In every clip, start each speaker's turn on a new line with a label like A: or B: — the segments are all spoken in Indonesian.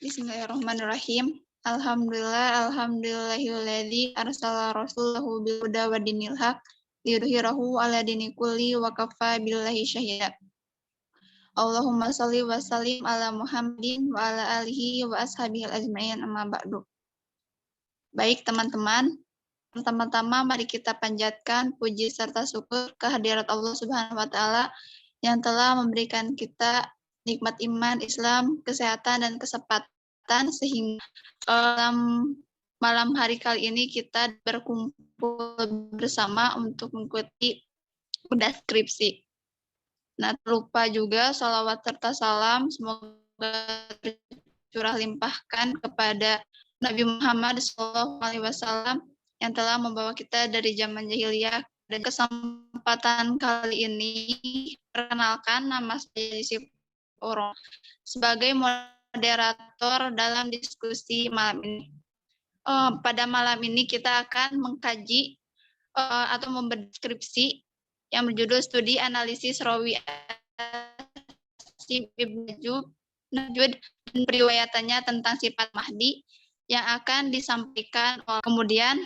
A: Bismillahirrahmanirrahim. Alhamdulillahilladzi arsala rasulahu bil huda wa dinil haq liyudhhirahu ala dini kulli wa kafa billahi syahida. Allahumma shalli wa sallim ala Muhammadin wa ala alihi wa ashabihi ajma'in amma ba'du. Baik teman-teman, pertama-tama mari kita panjatkan puji serta syukur kehadirat Allah Subhanahu wa taala yang telah memberikan kita nikmat iman, Islam, kesehatan dan kesempatan sehingga malam hari kali ini kita berkumpul bersama untuk mengikuti bedah skripsi. Nah, lupa juga salawat serta salam semoga tercurah limpahkan kepada Nabi Muhammad SAW yang telah membawa kita dari zaman jahiliyah. Dan kesempatan kali ini perkenalkan nama saya Yusuf Oro sebagai moderator dalam diskusi malam ini. Pada malam ini kita akan mengkaji atau membedah skripsi yang berjudul Studi Analisis Rawi Asim Ibn Najud dan periwayatannya tentang sifat Mahdi yang akan disampaikan kemudian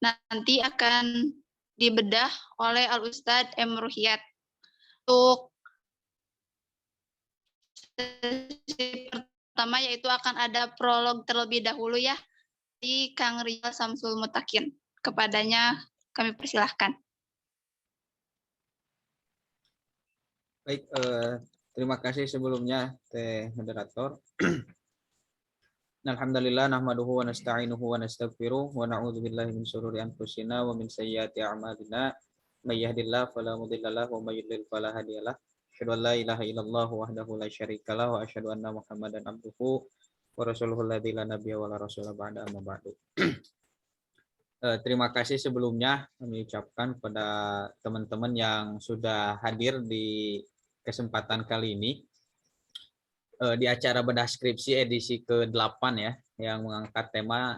A: nanti akan dibedah oleh Al-Ustadz M. Ruhiyat. Untuk sesi pertama yaitu akan ada prolog terlebih dahulu ya di Kang Rizal Samsul Mutakin. Kepadanya kami persilahkan.
B: Baik, terima kasih sebelumnya Teh Moderator. Alhamdulillah nahmaduhu wa nasta'inuhu wa nastaghfiruh wa na'udzu billahi min syururi anfusina wa min sayyiati a'malina may yahdihillahu fala mudilla lahu wa may yudlil fala hadiyalah. Asyhadu an la ilaha illallah wahdahu la syarikalah wa asyhadu anna Muhammadan abduhu wa rasuluhu alladzi la nabiyya wa la rasula ba'da amma ba'du. Terima kasih sebelumnya kami ucapkan kepada teman-teman yang sudah hadir di kesempatan kali ini. Di acara bedah skripsi edisi ke-8 ya, yang mengangkat tema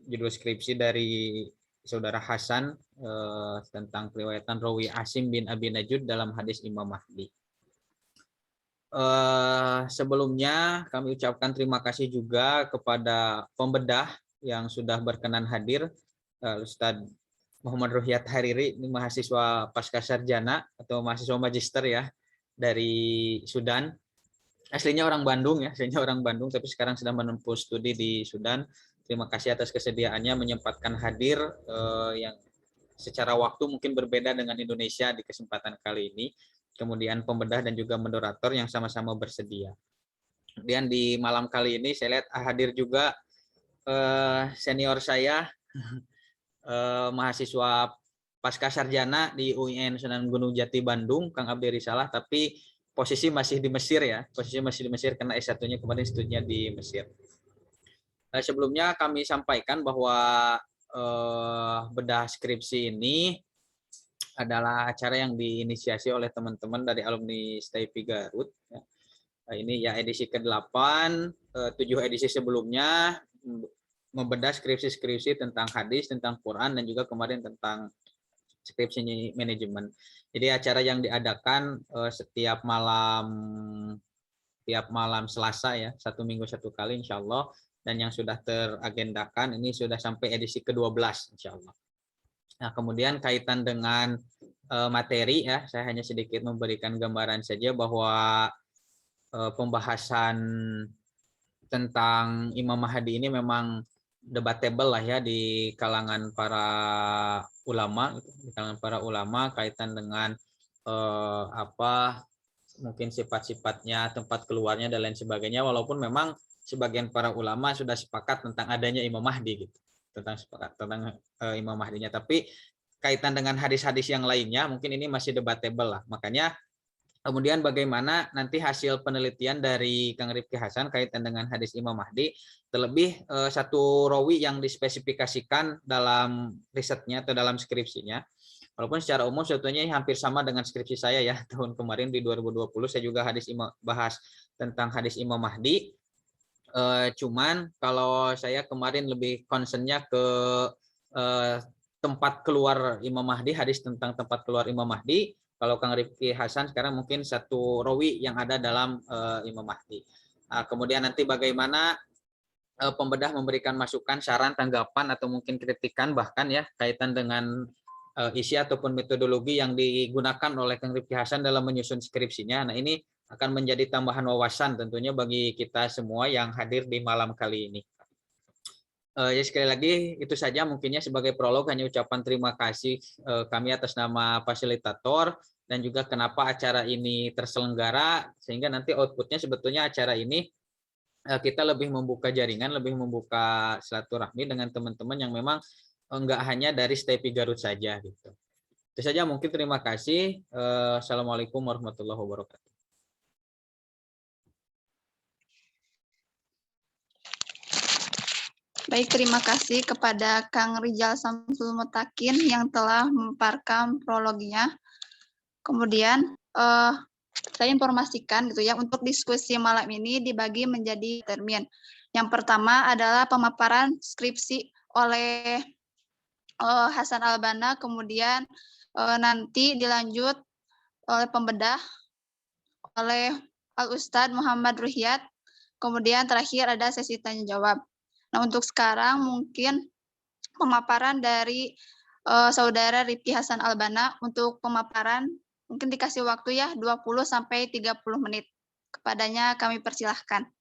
B: judul skripsi dari Saudara Hasan tentang riwayatan Rawi Asim bin Abi Najud dalam hadis Imam Mahdi. Sebelumnya kami ucapkan terima kasih juga kepada pembedah yang sudah berkenan hadir, Ustadz Muhammad Ruhiyat Hariri, ini mahasiswa pasca sarjana atau mahasiswa magister ya dari Sudan. Aslinya orang Bandung ya, tapi sekarang sedang menempuh studi di Sudan. Terima kasih atas kesediaannya menyempatkan hadir yang secara waktu mungkin berbeda dengan Indonesia di kesempatan kali ini. Kemudian pembedah dan juga moderator yang sama-sama bersedia. Kemudian di malam kali ini saya lihat hadir juga senior saya, mahasiswa pasca sarjana di UIN Sunan Gunung Jati Bandung, Kang Abdi Risalah, tapi posisi masih di Mesir ya, karena S1-nya kemarin studinya di Mesir. Sebelumnya kami sampaikan bahwa bedah skripsi ini adalah acara yang diinisiasi oleh teman-teman dari alumni STIP Garut. Ini ya edisi ke-8, 7 edisi sebelumnya membedah skripsi-skripsi tentang hadis, tentang Quran, dan juga kemarin tentang skripsi manajemen. Jadi acara yang diadakan setiap malam Selasa ya, 1 minggu 1 kali insya Allah, dan yang sudah teragendakan ini sudah sampai edisi ke-12 insya Allah. Nah kemudian kaitan dengan materi ya, saya hanya sedikit memberikan gambaran saja bahwa pembahasan tentang Imam Mahdi ini memang debatable lah ya di kalangan para ulama, kaitan dengan mungkin sifat-sifatnya, tempat keluarnya dan lain sebagainya, walaupun memang sebagian para ulama sudah sepakat tentang adanya Imam Mahdi gitu, tentang Imam Mahdinya, tapi kaitan dengan hadis-hadis yang lainnya mungkin ini masih debatable lah. Makanya kemudian bagaimana nanti hasil penelitian dari Kang Rifki Hasan kaitan dengan hadis Imam Mahdi, terlebih satu rawi yang dispesifikasikan dalam risetnya atau dalam skripsinya. Walaupun secara umum sebetulnya hampir sama dengan skripsi saya ya, tahun kemarin di 2020 saya juga bahas tentang hadis Imam Mahdi. Cuman kalau saya kemarin lebih concernnya ke tempat keluar Imam Mahdi, hadis tentang tempat keluar Imam Mahdi. Kalau Kang Rifki Hasan sekarang mungkin satu rawi yang ada dalam Imam Mahdi. Kemudian nanti bagaimana pembedah memberikan masukan, saran, tanggapan, atau mungkin kritikan bahkan ya kaitan dengan isi ataupun metodologi yang digunakan oleh Kang Rifki Hasan dalam menyusun skripsinya. Nah, ini akan menjadi tambahan wawasan tentunya bagi kita semua yang hadir di malam kali ini. Ya sekali lagi itu saja mungkinnya sebagai prolog, hanya ucapan terima kasih kami atas nama fasilitator dan juga kenapa acara ini terselenggara, sehingga nanti outputnya sebetulnya acara ini kita lebih membuka jaringan, lebih membuka silaturahmi dengan teman-teman yang memang enggak hanya dari STEPI Garut saja gitu. Itu saja mungkin, terima kasih. Assalamualaikum warahmatullahi wabarakatuh.
A: Baik, terima kasih kepada Kang Rijal Samsul Mutakin yang telah memaparkan prolognya. Kemudian saya informasikan gitu ya, untuk diskusi malam ini dibagi menjadi termin. Yang pertama adalah pemaparan skripsi oleh Hasan Albana, kemudian nanti dilanjut oleh pembedah oleh Al-Ustadz Muhammad Ruhyat, kemudian terakhir ada sesi tanya jawab. Nah, untuk sekarang mungkin pemaparan dari Saudara Rifki Hasan Albana. Untuk pemaparan mungkin dikasih waktu ya 20 sampai 30 menit. Kepadanya kami persilahkan.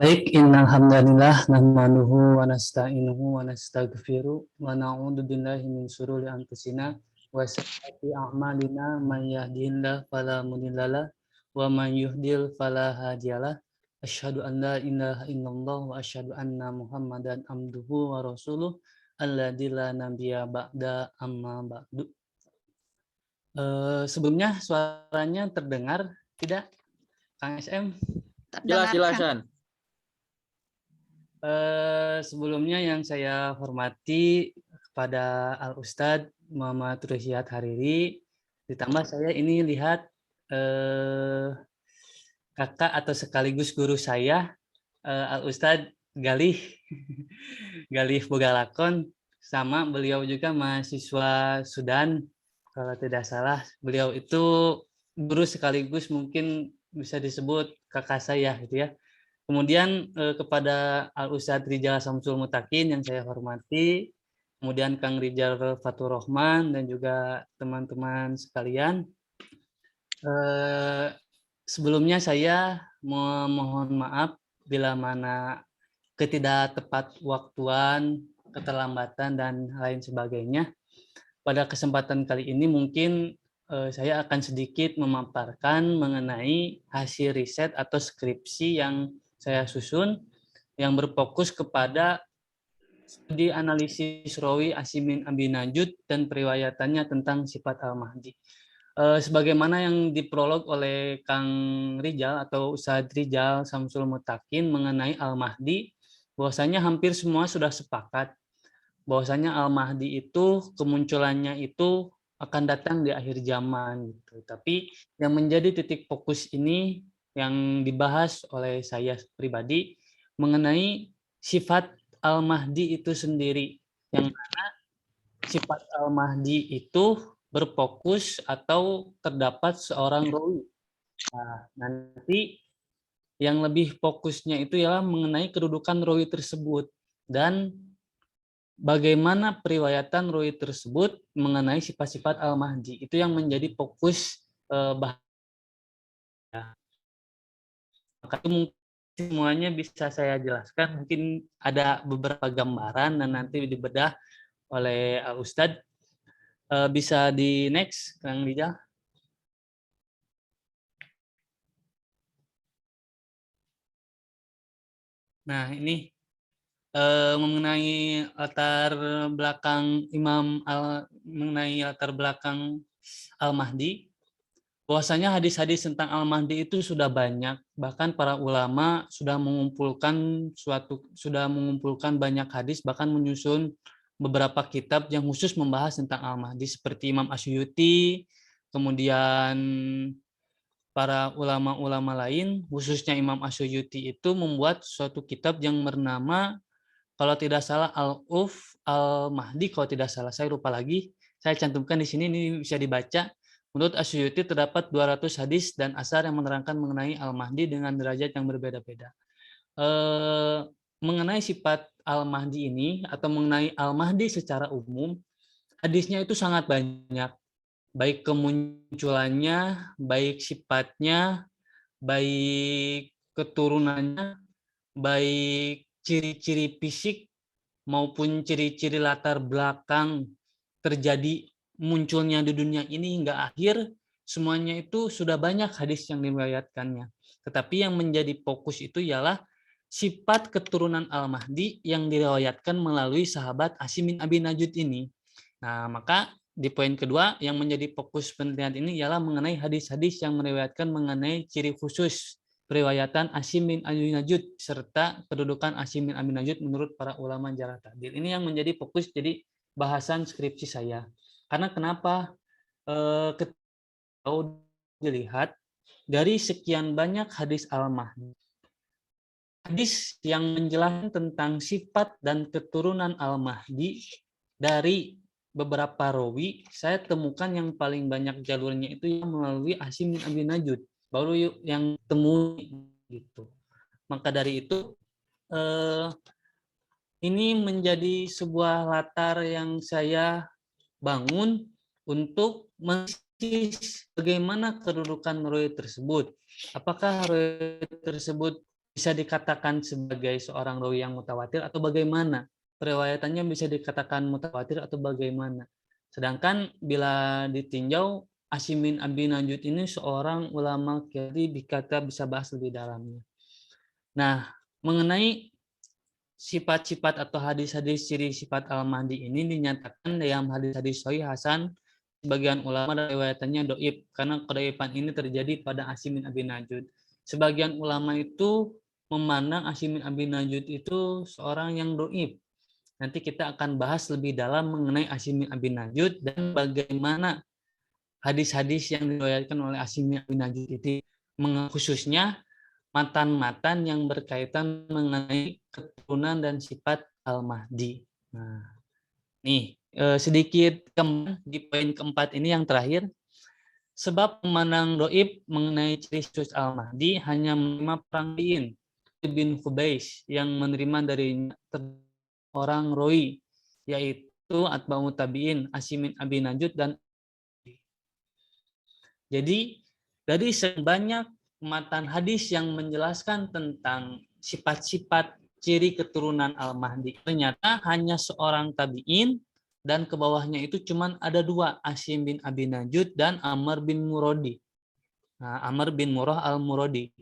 C: Baik, innal hamdalillah nahmaduhu wa nasta'inuhu wa nastaghfiruh wa na'udzu billahi min syururi anfusina wa sayyiati a'malina, may yahdihillahu fala mudhillalah wa may yudhlil fala hadiyalah. Asyhadu an la ilaha illallah wa asyhadu anna Muhammadan abduhu wa rasuluh alladzi la nabiyya ba'da, amma ba'du. Sebelumnya suaranya terdengar tidak, Kang SM?
B: Jelas-jelasan.
C: Sebelumnya yang saya hormati kepada Al-Ustadz Muhammad Ruhyat Hariri, ditambah saya ini lihat kakak atau sekaligus guru saya, Al-Ustadz Galih Galih Bogalakon, sama beliau juga mahasiswa Sudan kalau tidak salah. Beliau itu guru sekaligus mungkin bisa disebut kakak saya gitu ya. Kemudian kepada Al-Ustadz Rijal Samsul Mutakin yang saya hormati, kemudian Kang Rijal Fatur Rahman dan juga teman-teman sekalian. Sebelumnya saya mohon maaf bila mana ketidaktepat waktuan, keterlambatan dan lain sebagainya. Pada kesempatan kali ini mungkin saya akan sedikit memaparkan mengenai hasil riset atau skripsi yang saya susun yang berfokus kepada studi analisis rawi Asimin Abi Najud dan periwayatannya tentang sifat Al-Mahdi. Sebagaimana yang diprolog oleh Kang Rijal atau Ustadz Rijal Samsul Mutakin mengenai Al-Mahdi, bahwasanya hampir semua sudah sepakat bahwasanya Al-Mahdi itu kemunculannya itu akan datang di akhir zaman gitu. Tapi yang menjadi titik fokus ini yang dibahas oleh saya pribadi mengenai sifat Al-Mahdi itu sendiri, yang mana sifat Al-Mahdi itu berfokus atau terdapat seorang rawi. Nah, nanti yang lebih fokusnya itu ialah mengenai kedudukan rawi tersebut dan bagaimana periwayatan rawi tersebut mengenai sifat-sifat Al-Mahdi. Itu yang menjadi fokus bahasa. Maka itu mungkin semuanya bisa saya jelaskan. Mungkin ada beberapa gambaran dan nanti dibedah oleh Ustadz. Bisa di next, Kang Rijal. Nah, ini mengenai latar belakang mengenai latar belakang Al-Mahdi. Bahwasanya hadis-hadis tentang Al-Mahdi itu sudah banyak, bahkan para ulama sudah mengumpulkan banyak hadis, bahkan menyusun beberapa kitab yang khusus membahas tentang Al-Mahdi seperti Imam Asyuyuti, kemudian para ulama-ulama lain, khususnya Imam Asyuyuti itu membuat suatu kitab yang bernama kalau tidak salah Al-Uf Al-Mahdi, kalau tidak salah, saya lupa lagi. Saya cantumkan di sini, ini bisa dibaca. Menurut As-Suyuti terdapat 200 hadis dan asar yang menerangkan mengenai Al-Mahdi dengan derajat yang berbeda-beda. Mengenai sifat Al-Mahdi ini atau mengenai Al-Mahdi secara umum, hadisnya itu sangat banyak. Baik kemunculannya, baik sifatnya, baik keturunannya, baik ciri-ciri fisik maupun ciri-ciri latar belakang terjadi munculnya di dunia ini hingga akhir, semuanya itu sudah banyak hadis yang diriwayatkannya. Tetapi yang menjadi fokus itu ialah sifat keturunan Al-Mahdi yang diriwayatkan melalui sahabat Asim bin Abi Najud ini. Nah, maka di poin kedua yang menjadi fokus penelitian ini ialah mengenai hadis-hadis yang meriwayatkan mengenai ciri khusus periwayatan Asim bin Abi Najud serta kedudukan Asim bin Abi Najud menurut para ulama jarh ta'dil. Ini yang menjadi fokus jadi bahasan skripsi saya. Karena kenapa? Kalau dilihat dari sekian banyak hadis Al-Mahdi, hadis yang menjelaskan tentang sifat dan keturunan Al-Mahdi dari beberapa rawi, saya temukan yang paling banyak jalurnya itu yang melalui Asim bin Abi Najud, baru yang temu gitu. Maka dari itu ini menjadi sebuah latar yang saya bangun untuk menganalisis bagaimana kedudukan rawi tersebut. Apakah rawi tersebut bisa dikatakan sebagai seorang rawi yang mutawatir atau bagaimana? Periwayatannya bisa dikatakan mutawatir atau bagaimana? Sedangkan bila ditinjau, Asim bin Abi Najud ini seorang ulama kiai, kita bisa bahas lebih dalamnya. Nah, mengenai sifat-sifat atau hadis-hadis ciri sifat Al-Mahdi ini dinyatakan dalam hadis-hadis Sahih Hasan, sebagian ulama dan riwayatannya doib karena kedoiban ini terjadi pada Asim bin Abi Najud. Sebagian ulama itu memandang Asim bin Abi Najud itu seorang yang doib. Nanti kita akan bahas lebih dalam mengenai Asim bin Abi Najud dan bagaimana hadis-hadis yang diriwayatkan oleh Asim bin Abi Najud itu, khususnya matan-matan yang berkaitan mengenai keturunan dan sifat Al-Mahdi. Nah, nih sedikit di poin keempat ini yang terakhir. Sebab memandang doib mengenai ciri khusus Al-Mahdi hanya menerima perang bin Khubais yang menerima dari orang roi, yaitu atba'u tabi'in, Asim bin Abi Najud dan jadi dari sebanyak matan hadis yang menjelaskan tentang sifat-sifat ciri keturunan Al-Mahdi, ternyata hanya seorang tabi'in dan ke bawahnya itu cuma ada dua, Asim bin Abi Najud dan Amr bin Muradi. Nah, Amr bin Murrah al-Muradi.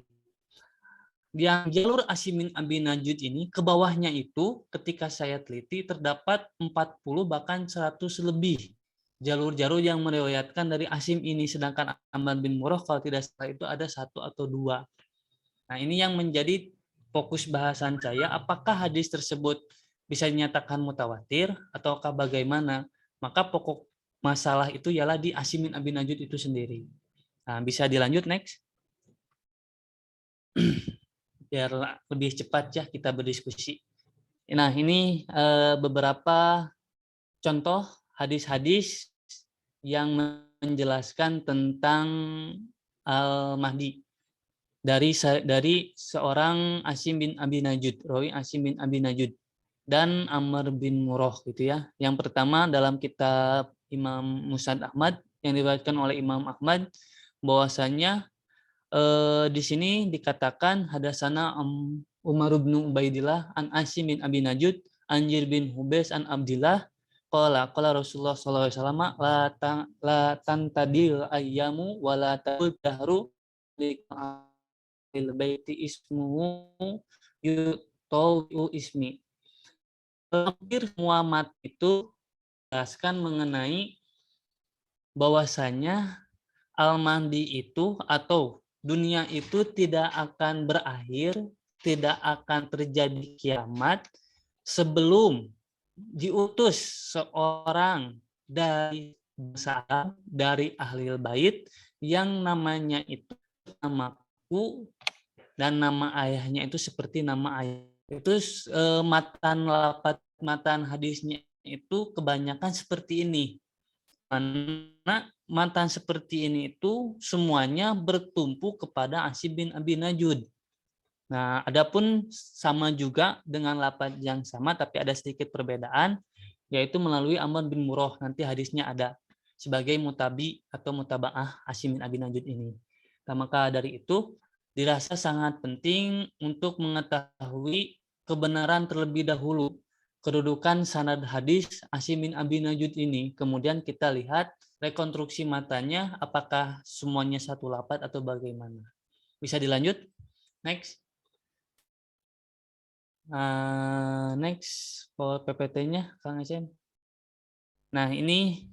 C: Yang jalur Asim bin Abi Najud ini ke bawahnya itu ketika saya teliti terdapat 40 bahkan 100 lebih jalur-jalur yang meriwayatkan dari Asim ini, sedangkan Amr bin Murrah kalau tidak salah itu ada 1 atau 2. Nah, ini yang menjadi fokus bahasan saya, apakah hadis tersebut bisa dinyatakan mutawatir ataukah bagaimana? Maka pokok masalah itu ialah di Asim bin Abi Najud itu sendiri. Nah, bisa dilanjut next. Biar lebih cepat ya kita berdiskusi. Nah, ini beberapa contoh hadis-hadis yang menjelaskan tentang Al-Mahdi dari seorang Asim bin Abi Najud, rawi Asim bin Abi Najud dan Amr bin Murrah gitu ya. Yang pertama dalam kitab Imam Musnad Ahmad yang diriwayatkan oleh Imam Ahmad, bahwasanya di sini dikatakan hadasana Umar bin Ubaidillah an Asim bin Abi Najud Anjir bin Hubais an Abdillah qala Rasulullah sallallahu alaihi wasallam la tantadil ayyamu wa la tabul dahru lil baiti ismuhu yutau ismi. Hampir semua mat itu jelaskan mengenai bahwasanya Al-Mahdi itu atau dunia itu tidak akan berakhir, tidak akan terjadi kiamat sebelum diutus seorang dari ahli bait yang namanya itu namaku dan nama ayahnya itu seperti nama ayah Itu matan hadisnya itu kebanyakan seperti ini. Karena matan seperti ini itu semuanya bertumpu kepada Asim bin Abi Najud. Nah, adapun sama juga dengan lafaz yang sama tapi ada sedikit perbedaan, yaitu melalui Amr bin Murrah. Nanti hadisnya ada sebagai mutabi atau mutabaah Asim bin Abi Najud ini. Nah, maka dari itu dirasa sangat penting untuk mengetahui kebenaran terlebih dahulu kedudukan sanad hadis Asim bin Abi Najud ini. Kemudian kita lihat rekonstruksi matanya apakah semuanya satu lafaz atau bagaimana. Bisa dilanjut? Next. Next for PPT-nya Kang Esen. Nah, ini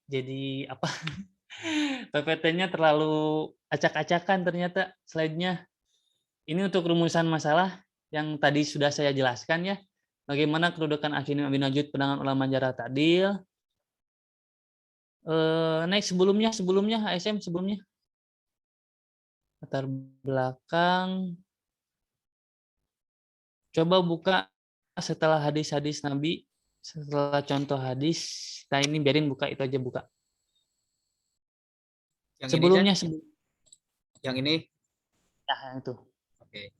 C: jadi apa? PPT-nya terlalu acak-acakan ternyata slide-nya. Ini untuk rumusan masalah yang tadi sudah saya jelaskan ya. Bagaimana kedudukan Asim bin Abi Najud pendangan ulama jarh ta'dil. Next sebelumnya ASM sebelumnya. Latar belakang. Coba buka setelah hadis-hadis Nabi, setelah contoh hadis. Nah, ini biarin buka itu aja buka.
B: Yang
C: Sebelumnya
B: ini, yang ini.
C: Nah, yang itu.
B: Oke.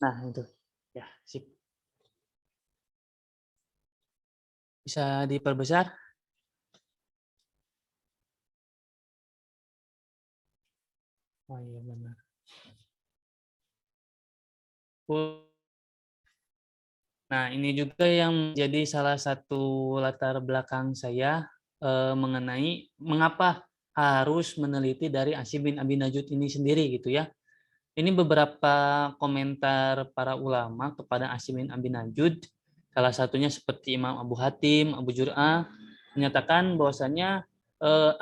C: Nah, itu. Ya, sip. Bisa diperbesar? Oh iya benar. Nah, ini juga yang menjadi salah satu latar belakang saya mengenai mengapa harus meneliti dari Asim bin Abi Najud ini sendiri gitu ya. Ini beberapa komentar para ulama kepada Asim bin Abi Najud. Salah satunya seperti Imam Abu Hatim, Abu Jur'ah menyatakan bahwasanya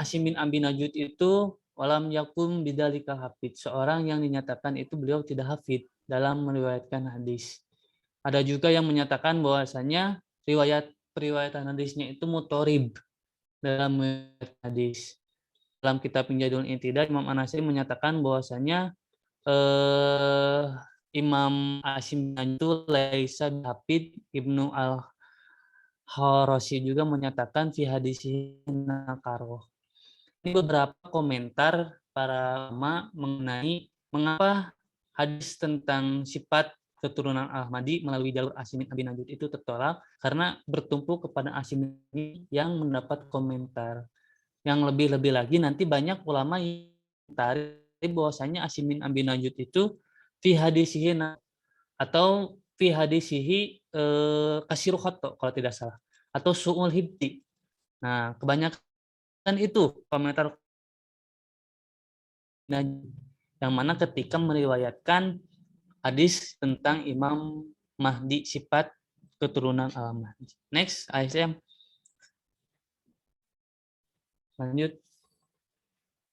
C: Asim bin Abi Najud itu walam yakum bidzalika hafid, seorang yang dinyatakan itu beliau tidak hafid dalam meriwayatkan hadis. Ada juga yang menyatakan bahwasanya periwayatan hadisnya itu mutorib dalam hadis. Dalam kitab Penjadul Intidal, Imam An-Nasri menyatakan bahwasanya Imam Asim itu laisa hafid. Ibnu Al-Harasi juga menyatakan fi hadisi nakaroh. Ini beberapa komentar para ulama mengenai mengapa hadis tentang sifat keturunan Ahmadi melalui jalur Asim bin Abi Najud itu tertolak karena bertumpu kepada Asim yang mendapat komentar. Yang lebih-lebih lagi nanti banyak ulama yang mencari bahwasanya Asim bin Abi Najud itu fi hadisihi atau fi hadisihi kasiru khoto kalau tidak salah atau su'ul hibdi. Nah, kebanyakan itu komentar yang mana ketika meriwayatkan hadis tentang Imam Mahdi sifat keturunan Al-Mahdi. Next, ASM. Lanjut.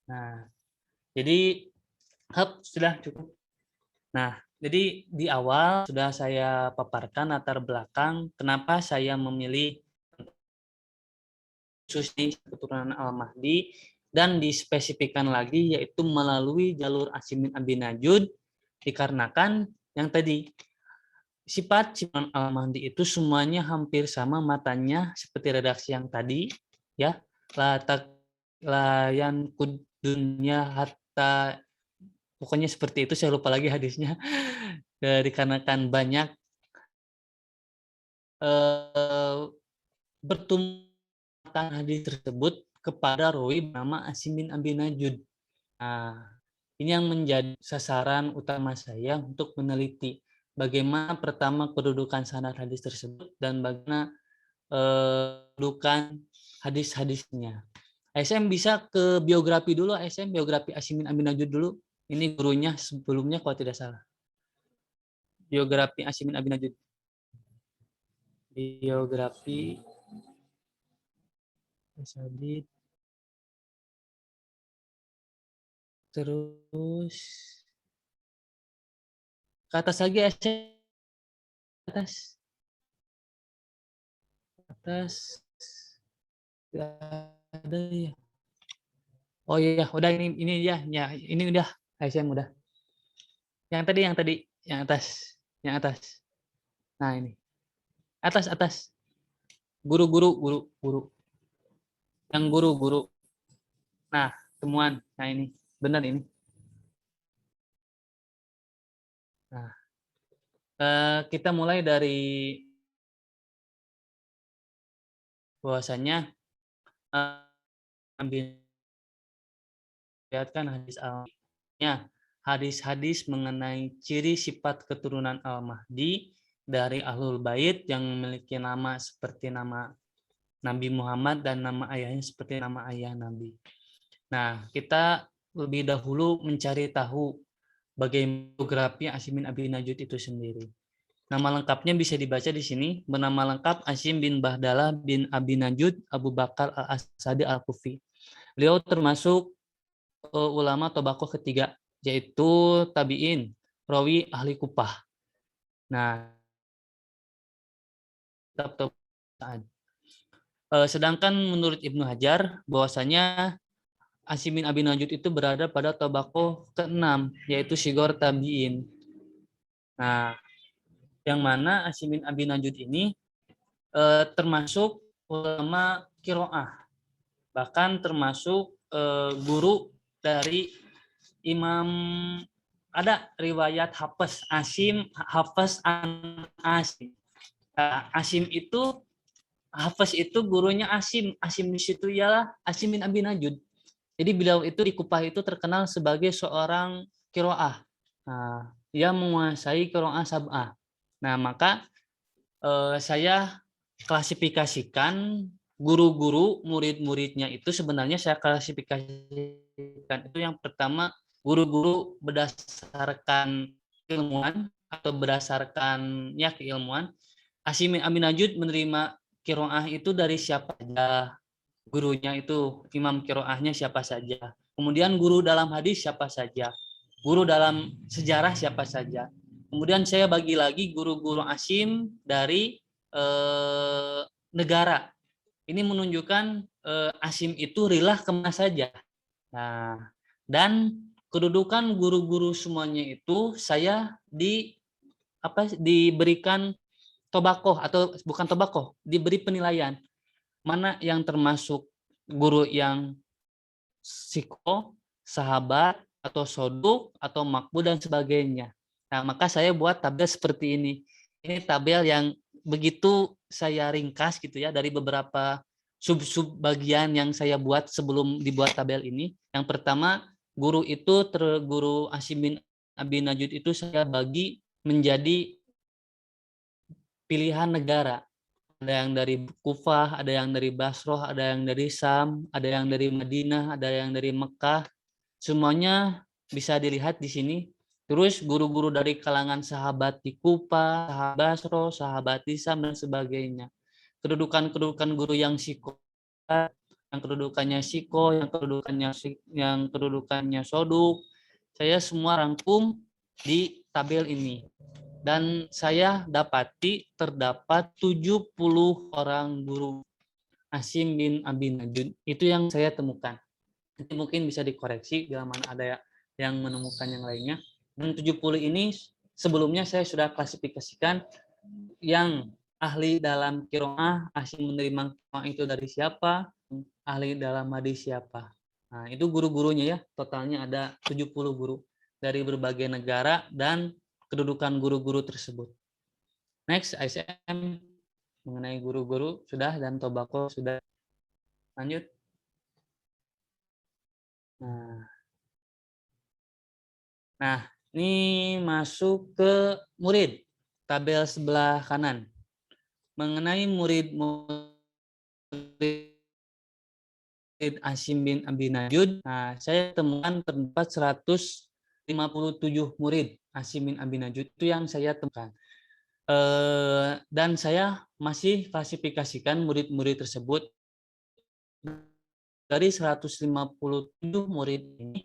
C: Nah, jadi sudah cukup. Nah, jadi di awal sudah saya paparkan latar belakang kenapa saya memilih khusus keturunan Al-Mahdi dan dispesifikkan lagi yaitu melalui jalur Asim bin Abi Najud dikarenakan yang tadi sifat Al-Mahdi itu semuanya hampir sama matanya seperti redaksi yang tadi ya, layan kudunya hatta, pokoknya seperti itu, saya lupa lagi hadisnya. Dikarenakan banyak bertumbuh hadis tersebut kepada rawi bernama Asim bin Abi Najud. Nah, ini yang menjadi sasaran utama saya untuk meneliti bagaimana pertama kedudukan sanad hadis tersebut dan bagaimana kedudukan hadis-hadisnya. ASM bisa ke biografi dulu, ASM biografi Asim bin Abi Najud dulu. Ini gurunya sebelumnya kalau tidak salah. Biografi Asim bin Abi Najud. Biografi Sadid. Terus ke atas lagi, atas ada ya. Oh iya, udah ini ya ini udah ASM udah. Yang tadi, yang atas. Nah ini, atas. Guru. Yang guru. Nah, temuan. Nah ini, benar ini. Nah, kita mulai dari bahwasanya lihatkan hadis al-Mahdi. Hadis-hadis mengenai ciri sifat keturunan Al-Mahdi dari Ahlul Bait yang memiliki nama seperti nama Nabi Muhammad dan nama ayahnya seperti nama ayah Nabi. Nah, kita lebih dahulu mencari tahu bagaimana biografi Asim bin Abi Najud itu sendiri. Nama lengkapnya bisa dibaca di sini. Bernama lengkap Asim bin Bahdalah bin Abi Najud Abu Bakar al-Asadi al-Kufi. Beliau termasuk ulama Tobaqoh ketiga, yaitu tabi'in, rawi ahli Kufah. Nah, sedangkan menurut Ibnu Hajar bahwasanya Asim bin Abi Najud itu berada pada Tobaqoh ke-6, yaitu Sigor tabi'in. Nah, yang mana Asim bin Abi Najud ini termasuk ulama qiraah, bahkan termasuk guru dari Imam, ada riwayat Hafiz Asim, Hafiz an Asim. Asim itu, Hafiz itu gurunya Asim di situ ialah Asim bin Abi Najud. Jadi beliau itu di Kufah itu terkenal sebagai seorang qiraah. Nah, dia menguasai qiraah sab'ah. Nah, maka saya klasifikasikan guru-guru murid-muridnya itu sebenarnya saya klasifikasikan itu yang pertama guru-guru berdasarkan keilmuan atau berdasarkan ya keilmuan. Asim bin Abi Najud menerima qiraah itu dari siapa saja, gurunya itu imam qiraahnya siapa saja, kemudian guru dalam hadis siapa saja, guru dalam sejarah siapa saja. Kemudian saya bagi lagi guru-guru Asim dari negara. Ini menunjukkan Asim itu rilah kemana saja. Nah, dan kedudukan guru-guru semuanya itu saya diberikan tobakoh atau bukan tobakoh, diberi penilaian mana yang termasuk guru yang siko, sahabat, atau soduk, atau makbul, dan sebagainya. Nah, maka saya buat tabel seperti ini. Ini tabel yang begitu saya ringkas gitu ya, dari beberapa sub-sub bagian yang saya buat sebelum dibuat tabel ini. Yang pertama, guru itu, guru Asim bin Abi Najud itu saya bagi menjadi pilihan negara. Ada yang dari Kufah, ada yang dari Basroh, ada yang dari Sam, ada yang dari Madinah, ada yang dari Mekah. Semuanya bisa dilihat di sini. Terus guru-guru dari kalangan sahabat di Kufah, sahabat Basroh, sahabat di Sam, dan sebagainya. Kedudukan guru yang siko, yang kedudukannya siko, yang kedudukannya soduk, saya semua rangkum di tabel ini. Dan saya dapati terdapat 70 orang guru Asim bin Abi Najud. Itu yang saya temukan. Nanti mungkin bisa dikoreksi bila mana ada yang menemukan yang lainnya. Dan 70 ini sebelumnya saya sudah klasifikasikan yang ahli dalam qiraah, Asim menerima qiraah itu dari siapa, ahli dalam hadis siapa. Nah, itu guru-gurunya ya. Totalnya ada 70 guru dari berbagai negara dan kedudukan guru-guru tersebut. Next, ISM mengenai guru-guru sudah dan tobako sudah. Lanjut. Nah, ini masuk ke murid. Tabel sebelah kanan. Mengenai murid Asim bin Abi Najud, nah, saya temukan terdapat 157 murid Asim bin Abi Najud, itu yang saya temukan. Dan saya masih klasifikasikan murid-murid tersebut dari 157 murid ini,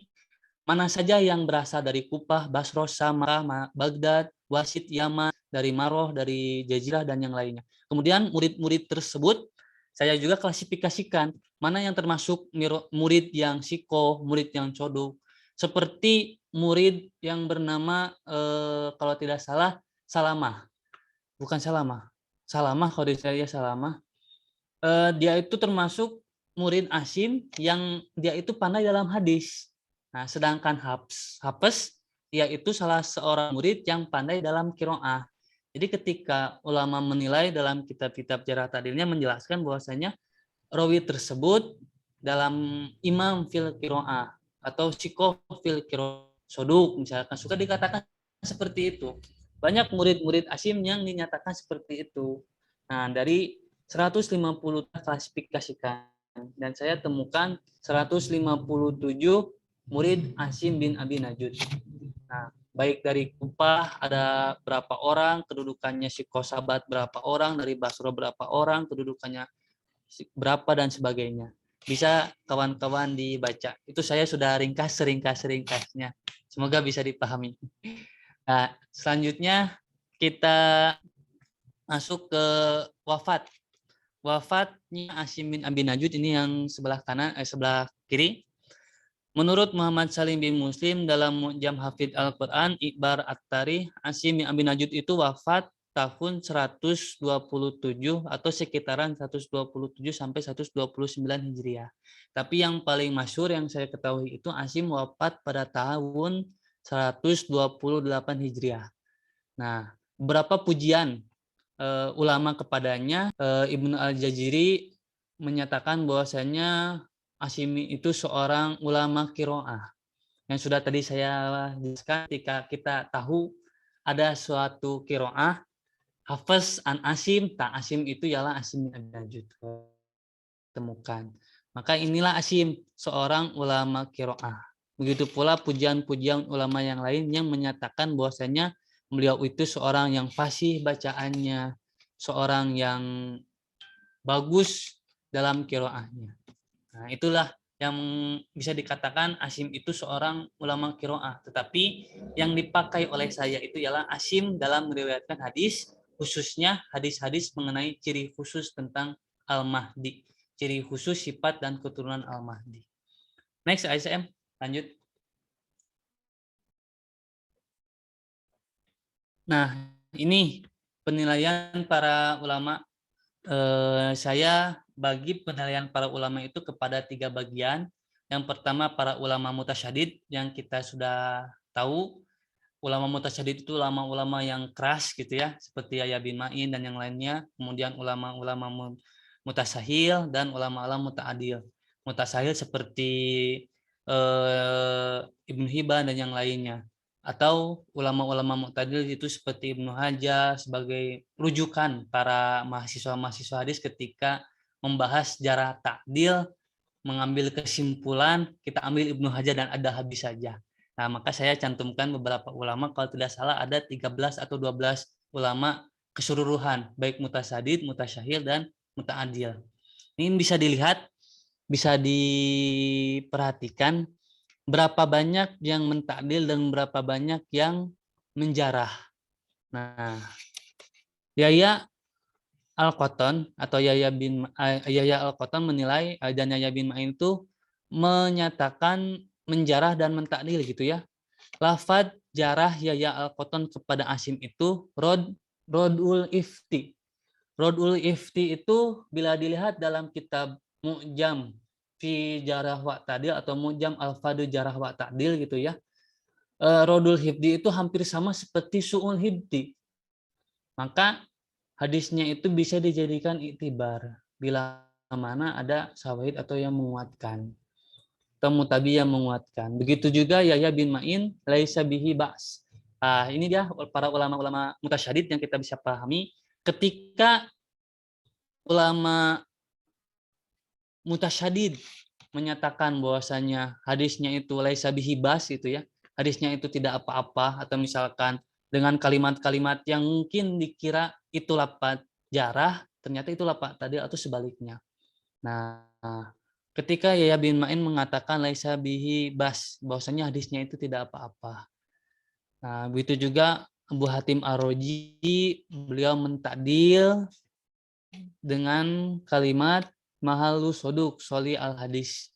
C: mana saja yang berasal dari Kufah, Basroh, Sama, Baghdad, Wasit, Yaman, dari Maroh, dari Jazirah, dan yang lainnya. Kemudian murid-murid tersebut saya juga klasifikasikan mana yang termasuk murid yang siko, murid yang coduk. Seperti murid yang bernama kalau tidak salah Salamah. Bukan Salamah. Salamah kalau saya Salamah. Dia itu termasuk murid Asim yang dia itu pandai dalam hadis. Nah, sedangkan Hafs dia itu salah seorang murid yang pandai dalam qiraah. Jadi ketika ulama menilai dalam kitab-kitab jarh ta'dilnya menjelaskan bahwasanya rawi tersebut dalam imam fil qiraah atau sikoh fil qiraah soduk misalkan suka dikatakan seperti itu. Banyak murid-murid Asim yang dinyatakan seperti itu. Nah, dari 150 klasifikasikan dan saya temukan 157 murid Asim bin Abi Najud. Nah, baik dari Kufah ada berapa orang, kedudukannya Sikosabat berapa orang, dari Basra berapa orang, kedudukannya berapa dan sebagainya. Bisa kawan-kawan dibaca. Itu saya sudah seringkasnya. Semoga bisa dipahami. Nah, selanjutnya kita masuk ke wafat. Wafatnya Asim bin Abi Najud ini yang sebelah sebelah kiri. Menurut Muhammad Salim bin Muslim dalam Mu'jam Hafidz Al-Quran Iqbar At-Tari, Asim bin Abi Najud itu wafat tahun 127 atau sekitaran 127 sampai 129 Hijriah. Tapi yang paling masyhur yang saya ketahui itu Asim wafat pada tahun 128 Hijriah. Nah, beberapa pujian ulama kepadanya, Ibnu Al-Jaziri menyatakan bahwasanya Asyimi itu seorang ulama qiraah. Yang sudah tadi saya jelaskan, ketika kita tahu ada suatu qiraah Hafs an Asim, tak Asim itu ialah Asim bin Abi Najud. Temukan. Maka inilah Asim, seorang ulama qiraah. Begitu pula pujian-pujian ulama yang lain yang menyatakan bahwasanya beliau itu seorang yang fasih bacaannya, seorang yang bagus dalam qiraahnya. Nah, itulah yang bisa dikatakan Asim itu seorang ulama qiraah. Tetapi yang dipakai oleh saya itu ialah Asim dalam meriwayatkan hadis, khususnya hadis-hadis mengenai ciri khusus tentang Al-Mahdi, ciri khusus sifat dan keturunan Al-Mahdi. Next, ASM, lanjut. Nah, ini penilaian para ulama. Saya bagi penilaian para ulama itu kepada 3 bagian. Yang pertama para ulama mutasyadid yang kita sudah tahu. Ulama mutasyadid itu ulama-ulama yang keras gitu ya, seperti Yahya bin Ma'in dan yang lainnya. Kemudian ulama-ulama mutasahil dan ulama-ulama muta'adil. Mutasahil seperti Ibnu Hibban dan yang lainnya. Atau ulama-ulama mu'tadil itu seperti Ibnu Hajar sebagai rujukan para mahasiswa-mahasiswa hadis ketika membahas jarh ta'dil, mengambil kesimpulan, kita ambil Ibnu Hajar dan ada habis saja. Nah, maka saya cantumkan beberapa ulama, kalau tidak salah ada 13 atau 12 ulama keseluruhan, baik mutasadid, mutasyahil, dan muta'adil. Ini bisa dilihat, bisa diperhatikan berapa banyak yang mentakdil dan berapa banyak yang menjarah. Nah, Yahya Al-Qattan atau Yahya Al-Qattan menilai dan Yahya bin Ma'in itu menyatakan menjarah dan mentakdil gitu ya. Lafaz jarah Yahya Al-Qattan kepada Asim itu rodul ifti. Rodul ifti itu bila dilihat dalam kitab Mu'jam fi jarah wa ta'dil atau Mu'jam al-Fadu jarah wa ta'dil gitu ya. Rodul hifdi itu hampir sama seperti su'ul hifdi. Maka hadisnya itu bisa dijadikan iktibar bila mana ada syawahid atau yang menguatkan. Atau mutabi yang menguatkan. Begitu juga Yahya bin Ma'in laisa bihi ba's. Ini dia para ulama-ulama mutasyadid yang kita bisa pahami ketika ulama mutasyadid menyatakan bahwasanya hadisnya itu laisa bihi bas itu ya. Hadisnya itu tidak apa-apa atau misalkan dengan kalimat-kalimat yang mungkin dikira itu lafaz jarah, ternyata itu lafaz tadi atau sebaliknya. Nah, ketika Yahya bin Ma'in mengatakan laisa bihi bas, bahwasanya hadisnya itu tidak apa-apa. Nah, begitu juga Abu Hatim Ar-Razi, beliau mentakdil dengan kalimat mahalu soduk soli al hadis.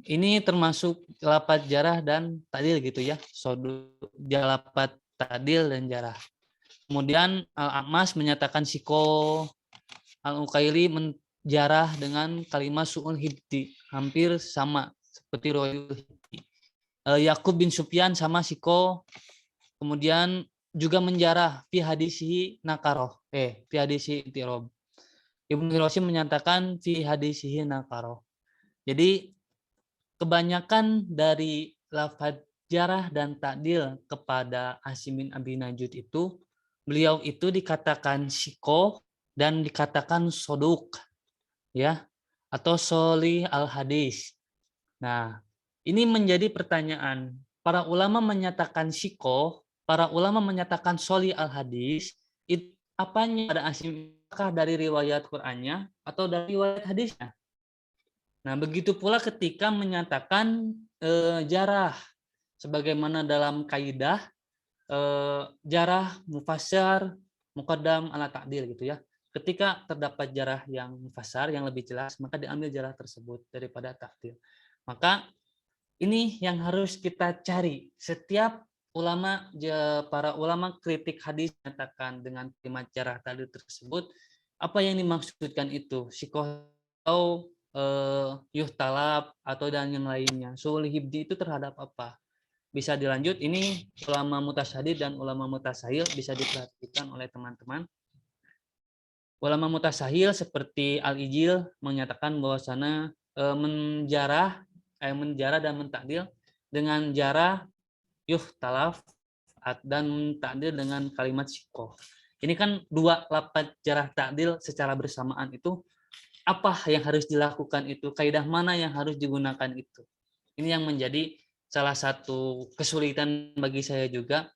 C: ini termasuk lafaz jarah dan ta'dil gitu ya. Lafaz ta'dil dan jarah. Kemudian Al-A'mas menyatakan siko, Al-Ukaili menjarah dengan kalimat su'ul hibdi, hampir sama seperti royul hibdi. Yakub bin Sufyan sama siko, kemudian juga menjarah fi hadisihi nakaroh, fi hadisihi itirob. Ibnu Hiroshim menyatakan fi hadisihi nakaroh. Jadi kebanyakan dari lafaz jarah dan ta'dil kepada Asim bin Abi Najud itu, beliau itu dikatakan siko dan dikatakan soduk, ya, atau solih al-hadis. Nah, ini menjadi pertanyaan. Para ulama menyatakan siko, para ulama menyatakan solih al-hadis, itu apanya pada Asim? Apakah dari riwayat Qur'annya atau dari riwayat hadisnya? Nah, begitu pula ketika menyatakan jarah, sebagaimana dalam kaidah jarah mufassar muqaddam ala ta'dil gitu ya. Ketika terdapat jarah yang mufassar yang lebih jelas, maka diambil jarah tersebut daripada ta'dil. Maka ini yang harus kita cari. Setiap para ulama kritik hadis menyatakan dengan kalimat jarah ta'dil tersebut, apa yang dimaksudkan itu? Sikoh atau yuhtalab atau dan yang lainnya. Su'ul hibdi itu terhadap apa? Bisa dilanjut, ini ulama mutasyadid dan ulama mutasahil bisa diperhatikan oleh teman-teman. Ulama mutasahil seperti Al-Ijil menyatakan bahwasanya menjarah dan mentakdil dengan jarah yuhtalaf dan takdil dengan kalimat sikoh. Ini kan dua lafaz jarah takdil secara bersamaan itu, apa yang harus dilakukan itu, kaidah mana yang harus digunakan itu. Ini yang menjadi salah satu kesulitan bagi saya juga.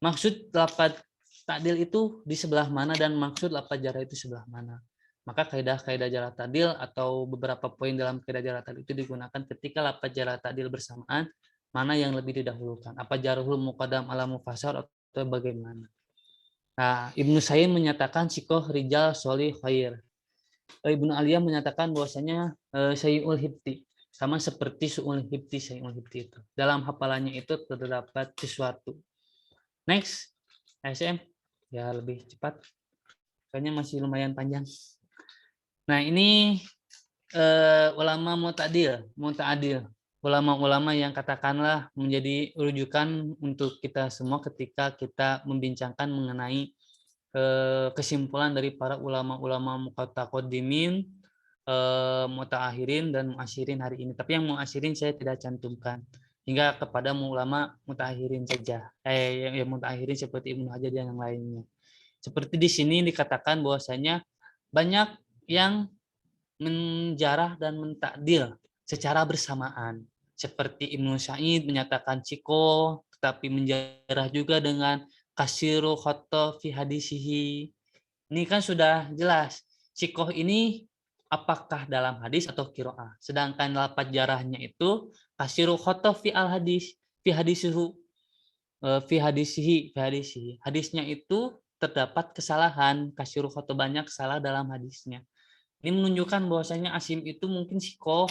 C: Maksud lafaz ta'dil itu di sebelah mana dan maksud lafaz jarah itu sebelah mana. Maka kaidah-kaidah jarah ta'dil atau beberapa poin dalam kaidah jarah ta'dil itu digunakan ketika lafaz jarah ta'dil bersamaan, mana yang lebih didahulukan. Apa jarhul muqaddam ala mufassar atau bagaimana. Nah, Ibnu Sayyid menyatakan sikoh rijal solih khair. Ibnu Aliyah menyatakan bahwasanya sayyul hibti, sama seperti su'ul hibti, sayyul hibti itu. Dalam hafalannya itu terdapat sesuatu. Next, ASM. Ya lebih cepat. Kayaknya masih lumayan panjang. Nah, ini ulama muta'adil. Ulama-ulama yang katakanlah menjadi rujukan untuk kita semua ketika kita membincangkan mengenai kesimpulan dari para ulama-ulama muqaddaqodimin, mutaakhirin dan muasyirin hari ini. Tapi yang muasyirin saya tidak cantumkan, hingga kepada ulama mutaakhirin saja. Yang mutaakhirin seperti Ibnu Hajar dan yang lainnya. Seperti di sini dikatakan bahwasanya banyak yang menjarah dan mentakdil secara bersamaan. Seperti Ibnu Sa'id menyatakan siko, tetapi menjarah juga dengan kasiru khoto fi hadisihi. Ini kan sudah jelas. Sikoh ini apakah dalam hadis atau kiro'ah. Sedangkan lafaz jarahnya itu kasiru khoto fi al hadis, fi hadisihu, fi hadisihi. Hadisnya itu terdapat kesalahan, kasiru khoto banyak salah dalam hadisnya. Ini menunjukkan bahwasanya Asim itu mungkin sikoh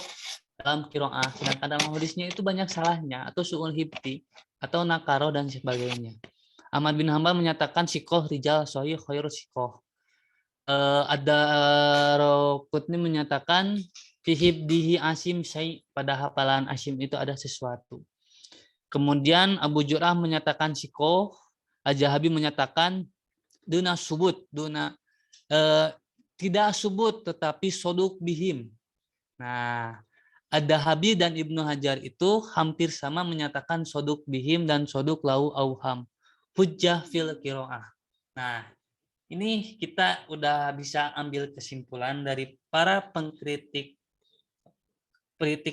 C: dalam kiro'ah, sedangkan dalam hadisnya itu banyak salahnya, atau su'ul hibti, atau nakaro dan sebagainya. Ahmad bin Hambal menyatakan sikoh rijal sahih khairu sikoh. Ada Rokutni menyatakan fihibdihi Asim syai, pada hafalan Asim itu ada sesuatu. Kemudian Abu Jur'ah menyatakan sikoh, Al-Jahabi menyatakan duna subut, tidak subut tetapi soduk bihim. Nah, Ad-Dahabi dan Ibnu Hajar itu hampir sama menyatakan soduk bihim dan soduk lau auham. Hujjah fil kiro'ah. Nah, ini kita udah bisa ambil kesimpulan dari para pengkritik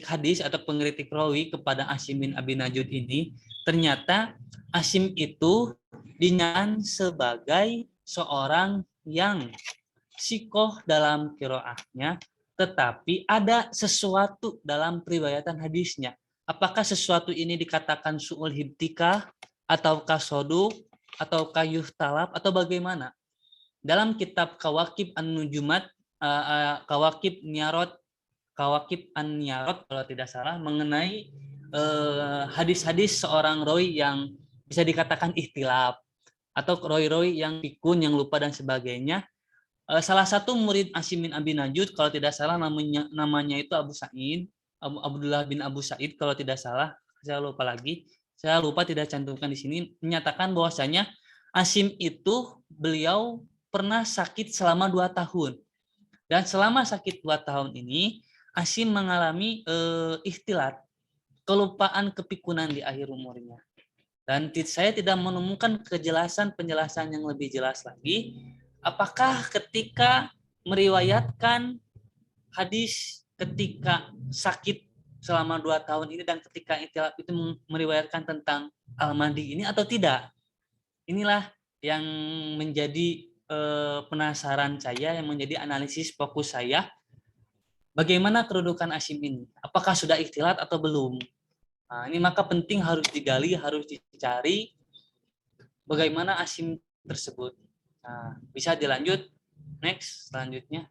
C: hadis atau pengkritik rawi kepada Asim bin Abi Najud ini. Ternyata Asim itu dinyatakan sebagai seorang yang sikoh dalam kiroahnya, tetapi ada sesuatu dalam periwayatan hadisnya. Apakah sesuatu ini dikatakan su'ul hibtikah, atau kasoduk, atau kayuh talab, atau bagaimana? Dalam kitab Kawakib An-Nujumat, Kawakib Nyarot, Kawakib An-Niyarot kalau tidak salah mengenai hadis-hadis seorang rawi yang bisa dikatakan ikhtilaf atau rawi-rawi yang pikun, yang lupa dan sebagainya. Salah satu murid Asim bin Abi Najud kalau tidak salah namanya itu Abu Sa'id, Abdullah bin Abu Sa'id kalau tidak salah, saya lupa tidak cantumkan di sini, menyatakan bahwasanya Asim itu beliau pernah sakit selama 2 tahun. Dan selama sakit 2 tahun ini Asim mengalami ikhtilat, kelupaan kepikunan di akhir umurnya. Dan saya tidak menemukan penjelasan yang lebih jelas lagi. Apakah ketika meriwayatkan hadis ketika sakit selama 2 tahun ini dan ketika ikhtilat itu meriwayatkan tentang Al-Mahdi ini atau tidak? Inilah yang menjadi penasaran saya, yang menjadi analisis fokus saya. Bagaimana kedudukan Asim ini? Apakah sudah ikhtilat atau belum? Nah, ini maka penting harus digali, harus dicari bagaimana Asim tersebut. Nah, bisa dilanjut. Next, selanjutnya.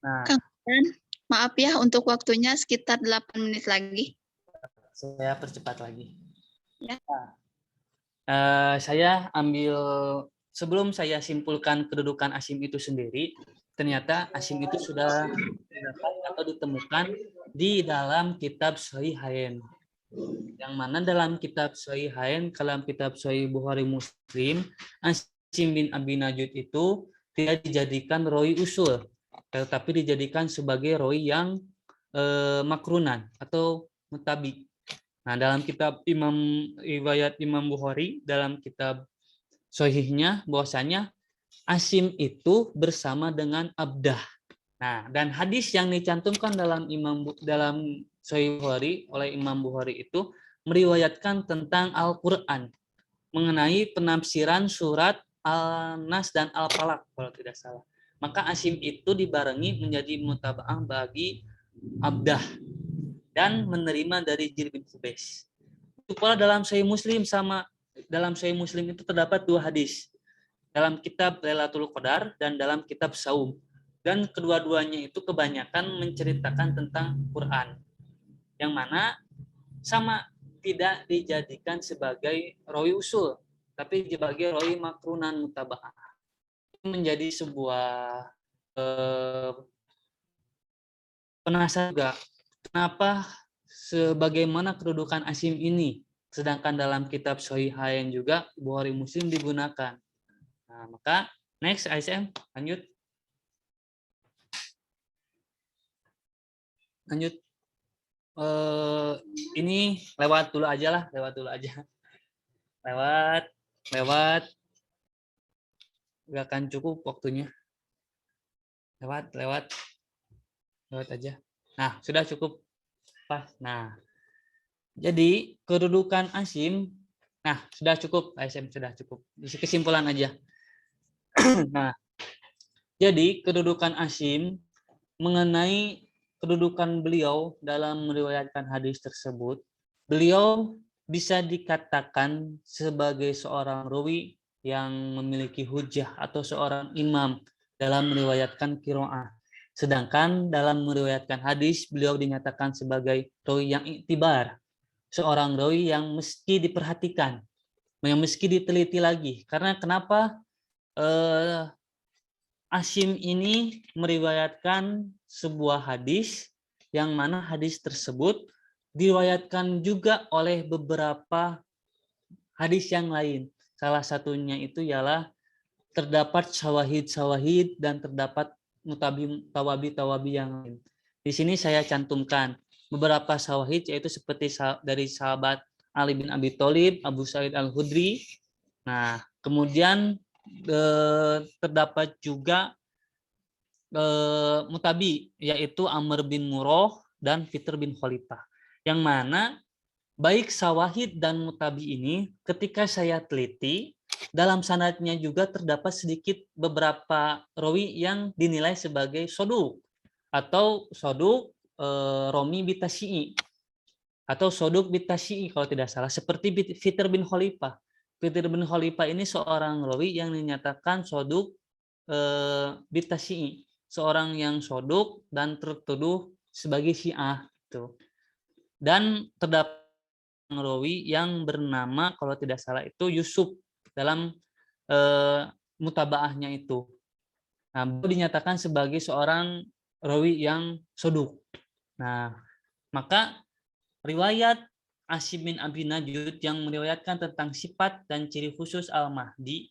C: Nah,
A: maaf ya untuk waktunya sekitar 8 menit lagi.
C: Saya percepat lagi.
A: Ya.
C: Saya ambil, sebelum saya simpulkan kedudukan Asim itu sendiri, ternyata Asim itu sudah didapat atau ditemukan di dalam kitab Sahihain. Yang mana dalam kitab Sahihain, dalam kitab Sahih Bukhari Muslim, Asim bin Abi Najud itu tidak dijadikan rawi usul, tetapi dijadikan sebagai rawi yang makrunan atau mutabi. Nah, dalam kitab riwayat Imam Bukhari, dalam kitab Sahihnya bahwasanya Asim itu bersama dengan Abdah. Nah, dan hadis yang dicantumkan dalam Sahih Bukhari oleh Imam Bukhari itu meriwayatkan tentang Al-Qur'an, mengenai penafsiran surat Al-Nas dan Al-Falaq kalau tidak salah. Maka Asim itu dibarengi menjadi mutabaah bagi Abdah dan menerima dari Jir bin Hubais. Itu pula dalam Sahih Muslim itu terdapat 2 hadis. Dalam kitab Lailatul Qadar dan dalam kitab Saum. Dan kedua-duanya itu kebanyakan menceritakan tentang Quran. Yang mana sama tidak dijadikan sebagai rawi usul, tapi sebagai rawi makrunan mutaba'ah. Itu menjadi sebuah penasaran juga. Kenapa sebagaimana kedudukan Asim ini, sedangkan dalam kitab Sahihain juga Bukhari Muslim digunakan. Nah, maka next ASM lanjut. Ini lewat dulu aja. Lewat. Gak akan cukup waktunya. Lewat aja. Nah, sudah cukup. Pas. Nah, jadi kedudukan Asim, nah sudah cukup, ASM sudah cukup. Isi kesimpulan aja. Nah, jadi kedudukan Asim mengenai kedudukan beliau dalam meriwayatkan hadis tersebut, beliau bisa dikatakan sebagai seorang rawi yang memiliki hujjah atau seorang imam dalam meriwayatkan qiraah. Sedangkan dalam meriwayatkan hadis, beliau dinyatakan sebagai rawi yang iktibar, seorang rawi yang mesti diperhatikan, yang mesti diteliti lagi. Karena kenapa Asim ini meriwayatkan sebuah hadis yang mana hadis tersebut diriwayatkan juga oleh beberapa hadis yang lain. Salah satunya itu ialah terdapat syawahid dan terdapat tawabi yang lain. Di sini saya cantumkan beberapa syawahid, yaitu seperti dari sahabat Ali bin Abi Thalib, Abu Sa'id Al-Khudri. Nah, kemudian terdapat juga mutabi, yaitu Amr bin Murrah dan Fitr bin Khalifah. Yang mana baik syawahid dan mutabi ini ketika saya teliti, dalam sanadnya juga terdapat sedikit beberapa rawi yang dinilai sebagai soduk atau soduk romi bitasyi'i atau soduk bitasyi'i kalau tidak salah, seperti Fitr bin Khalifah. Fitr bin Khalifah ini seorang rawi yang dinyatakan soduk bitasyi'i, seorang yang soduk dan tertuduh sebagai Syiah gitu. Dan terdapat rawi yang bernama kalau tidak salah itu Yusuf dalam mutabaahnya itu. Nah, beliau dinyatakan sebagai seorang rawi yang soduk. Nah, maka riwayat Asim bin Abi Najud yang meriwayatkan tentang sifat dan ciri khusus Al-Mahdi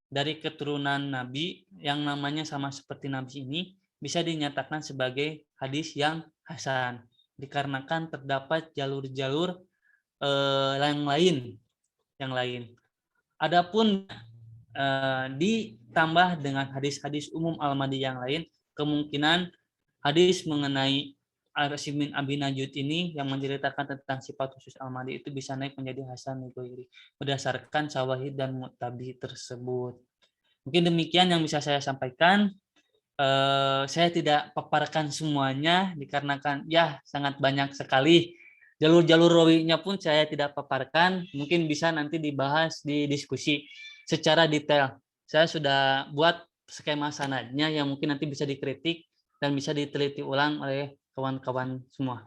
C: dari keturunan Nabi yang namanya sama seperti Nabi ini bisa dinyatakan sebagai hadis yang hasan dikarenakan terdapat jalur-jalur yang lain. Adapun ditambah dengan hadis-hadis umum Al-Mahdi yang lain, kemungkinan hadis mengenai Asim bin Abi Najud ini yang menceritakan tentang sifat khusus Al-Mahdi itu bisa naik menjadi hasan berdasarkan syawahid dan mu'tabi tersebut. Mungkin demikian yang bisa saya sampaikan. Saya tidak paparkan semuanya dikarenakan ya sangat banyak sekali. Jalur-jalur rawinya pun saya tidak paparkan. Mungkin bisa nanti dibahas di diskusi secara detail. Saya sudah buat skema sanadnya yang mungkin nanti bisa dikritik dan bisa diteliti ulang oleh kawan-kawan semua.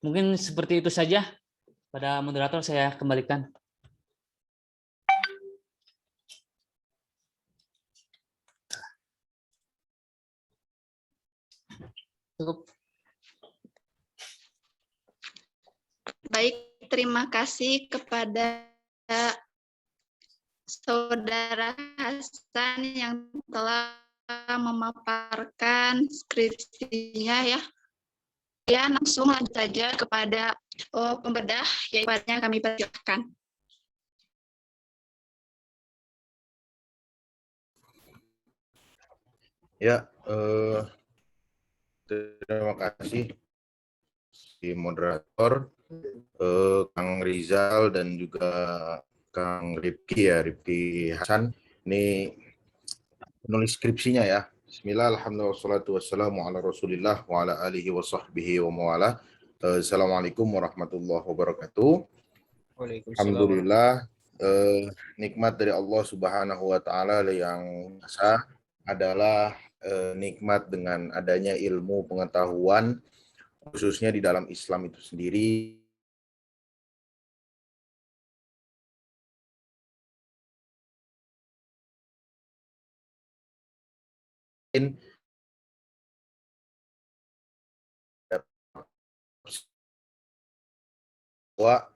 C: Mungkin seperti itu saja. Pada moderator saya kembalikan. Cukup.
A: Baik, terima kasih kepada Saudara Hasan yang telah memaparkan skripsinya ya. Ya, langsung lanjut saja kepada pembedah, yaitu kami persilakan.
D: Ya, terima kasih si moderator, Kang Rizal dan juga Kang Rifki Hasan. Ini penulis skripsinya ya. Bismillah, alhamdulillah, wassalatu wassalamu ala rasulillah wa ala alihi wa sahbihi wa mawala. Assalamualaikum warahmatullahi wabarakatuh. Alhamdulillah, nikmat dari Allah Subhanahu wa Ta'ala yang esa adalah nikmat dengan adanya ilmu pengetahuan, khususnya di dalam Islam itu sendiri. Bahwa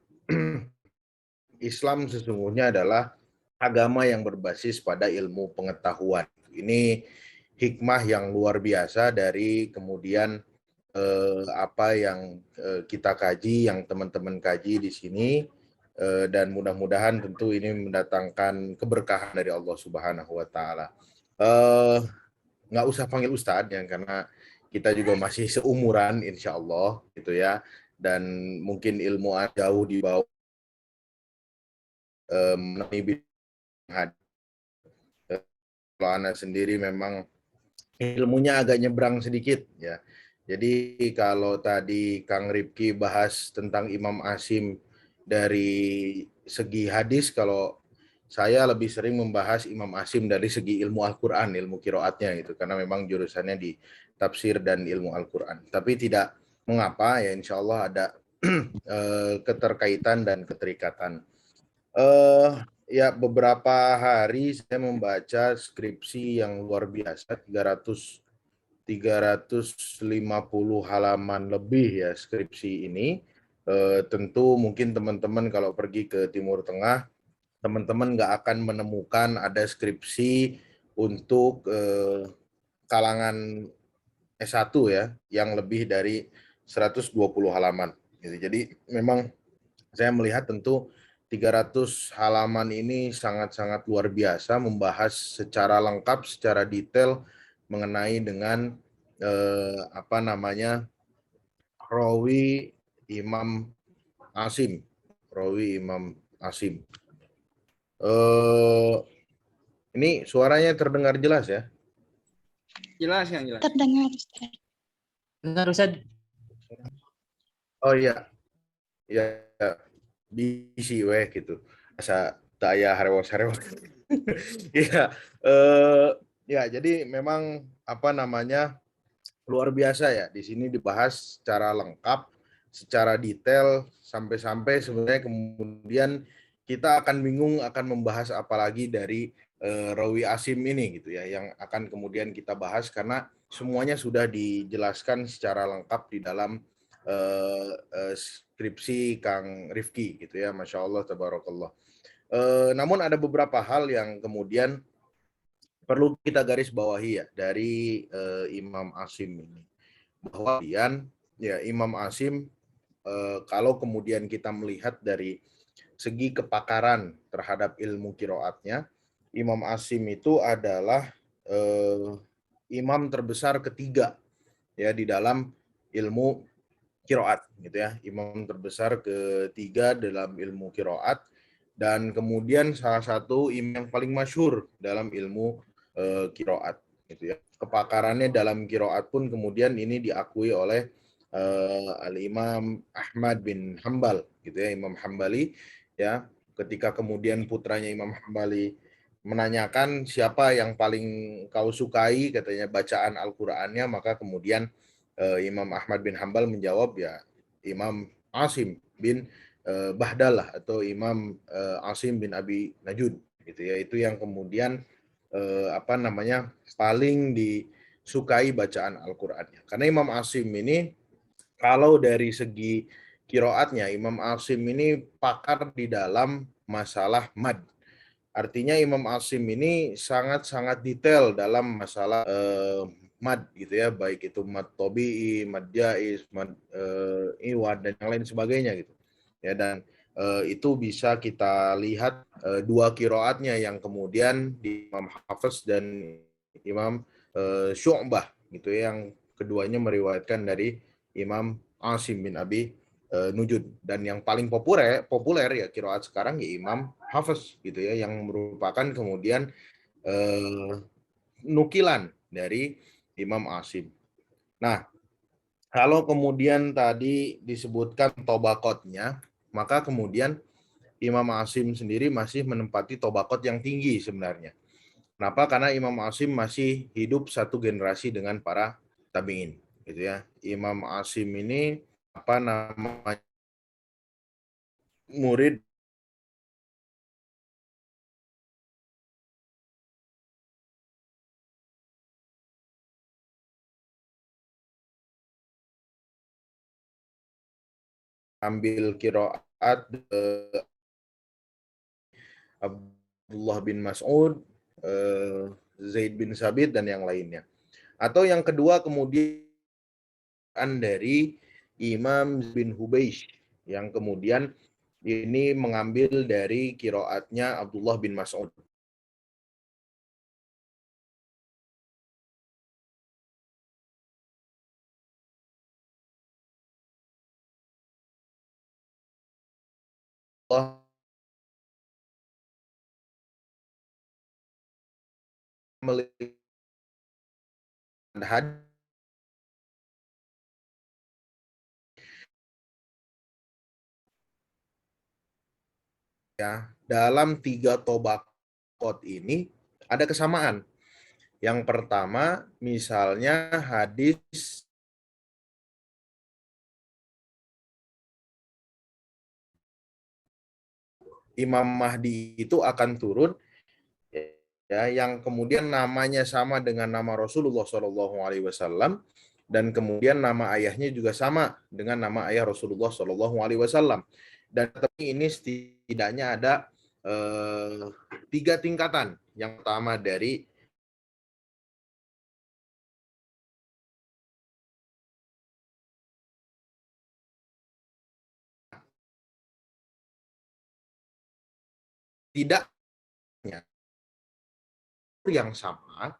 D: Islam sesungguhnya adalah agama yang berbasis pada ilmu pengetahuan. Ini hikmah yang luar biasa dari kemudian apa yang kita kaji, yang teman-teman kaji di sini, dan mudah-mudahan tentu ini mendatangkan keberkahan dari Allah Subhanahu wa Ta'ala. Nggak usah panggil Ustadz ya, karena kita juga masih seumuran insya Allah gitu ya, dan mungkin ilmu jauh di bawah kalau Ana sendiri memang ilmunya agak nyebrang sedikit ya. Jadi kalau tadi Kang Rifki bahas tentang Imam Asim dari segi hadis, kalau saya lebih sering membahas Imam Asim dari segi ilmu Al-Quran, ilmu kiroatnya gitu, karena memang jurusannya di tafsir dan ilmu Al-Quran. Tapi tidak mengapa ya, insya Allah ada keterkaitan dan keterikatan. Ya, beberapa hari saya membaca skripsi yang luar biasa, 350 halaman lebih ya skripsi ini. Tentu mungkin teman-teman kalau pergi ke Timur Tengah, teman-teman nggak akan menemukan ada skripsi untuk kalangan S1 ya, yang lebih dari 120 halaman. Jadi memang saya melihat tentu 300 halaman ini sangat-sangat luar biasa, membahas secara lengkap, secara detail mengenai dengan rawi Imam Asim. Ini suaranya terdengar jelas ya?
B: Jelas yang jelas.
A: Terdengar.
C: Dengar Ustaz.
D: Oh iya. Ya, bisi gitu. Asa daya harewas. Iya, Ya, jadi memang apa namanya luar biasa ya. Di sini dibahas secara lengkap, secara detail, sampai-sampai sebenarnya kemudian kita akan bingung akan membahas apa lagi dari Rawi Asim ini gitu ya, yang akan kemudian kita bahas karena semuanya sudah dijelaskan secara lengkap di dalam skripsi Kang Rifki gitu ya, Masya Allah, Tabarakallah. Namun ada beberapa hal yang kemudian perlu kita garis bawahi ya dari Imam Asim ini, bahwa ya Imam Asim kalau kemudian kita melihat dari segi kepakaran terhadap ilmu kiroatnya, Imam Asim itu adalah imam terbesar ketiga ya di dalam ilmu kiroat gitu ya, imam terbesar ketiga dalam ilmu kiroat, dan kemudian salah satu imam yang paling masyhur dalam ilmu kiroat gitu ya. Kepakarannya dalam kiroat pun kemudian ini diakui oleh Al-Imam Ahmad bin Hambal gitu ya, Imam Hambali ya, ketika kemudian putranya Imam Hambali menanyakan siapa yang paling kau sukai katanya bacaan Al-Qur'annya, maka kemudian Imam Ahmad bin Hambal menjawab ya Imam Asim bin Bahdalah atau Imam Asim bin Abi Najud gitu ya, itu yang kemudian apa namanya paling disukai bacaan Al-Qur'annya. Karena Imam Asim ini kalau dari segi kiroatnya, Imam Asim ini pakar di dalam masalah mad. Artinya Imam Asim ini sangat-sangat detail dalam masalah mad gitu ya, baik itu mad tobi'i, mad jaiz, mad iwad dan yang lain sebagainya gitu. Ya, dan itu bisa kita lihat dua kiroatnya yang kemudian di Imam Hafiz dan Imam Syu'bah gitu ya, yang keduanya meriwayatkan dari Imam Asim bin Abi Nujud, dan yang paling populer ya kiroat sekarang ya Imam Hafiz gitu ya, yang merupakan kemudian nukilan dari Imam Asim. Nah, kalau kemudian tadi disebutkan tobakotnya, maka kemudian Imam Asim sendiri masih menempati tobakot yang tinggi sebenarnya. Kenapa? Karena Imam Asim masih hidup satu generasi dengan para tabi'in gitu ya. Imam Asim ini apa namanya murid ambil kiroat Abdullah bin Mas'ud, Zaid bin Sabit dan yang lainnya. Atau yang kedua kemudian dari Imam bin Hubeish yang kemudian ini mengambil dari kiroatnya Abdullah bin Mas'ud. Allah melihat ya, dalam tiga tobakot ini ada kesamaan. Yang pertama, misalnya hadis Imam Mahdi itu akan turun ya, yang kemudian namanya sama dengan nama Rasulullah SAW, dan kemudian nama ayahnya juga sama dengan nama ayah Rasulullah SAW. Dan tapi ini setidaknya ada tiga tingkatan. Yang pertama dari tidaknya yang sama,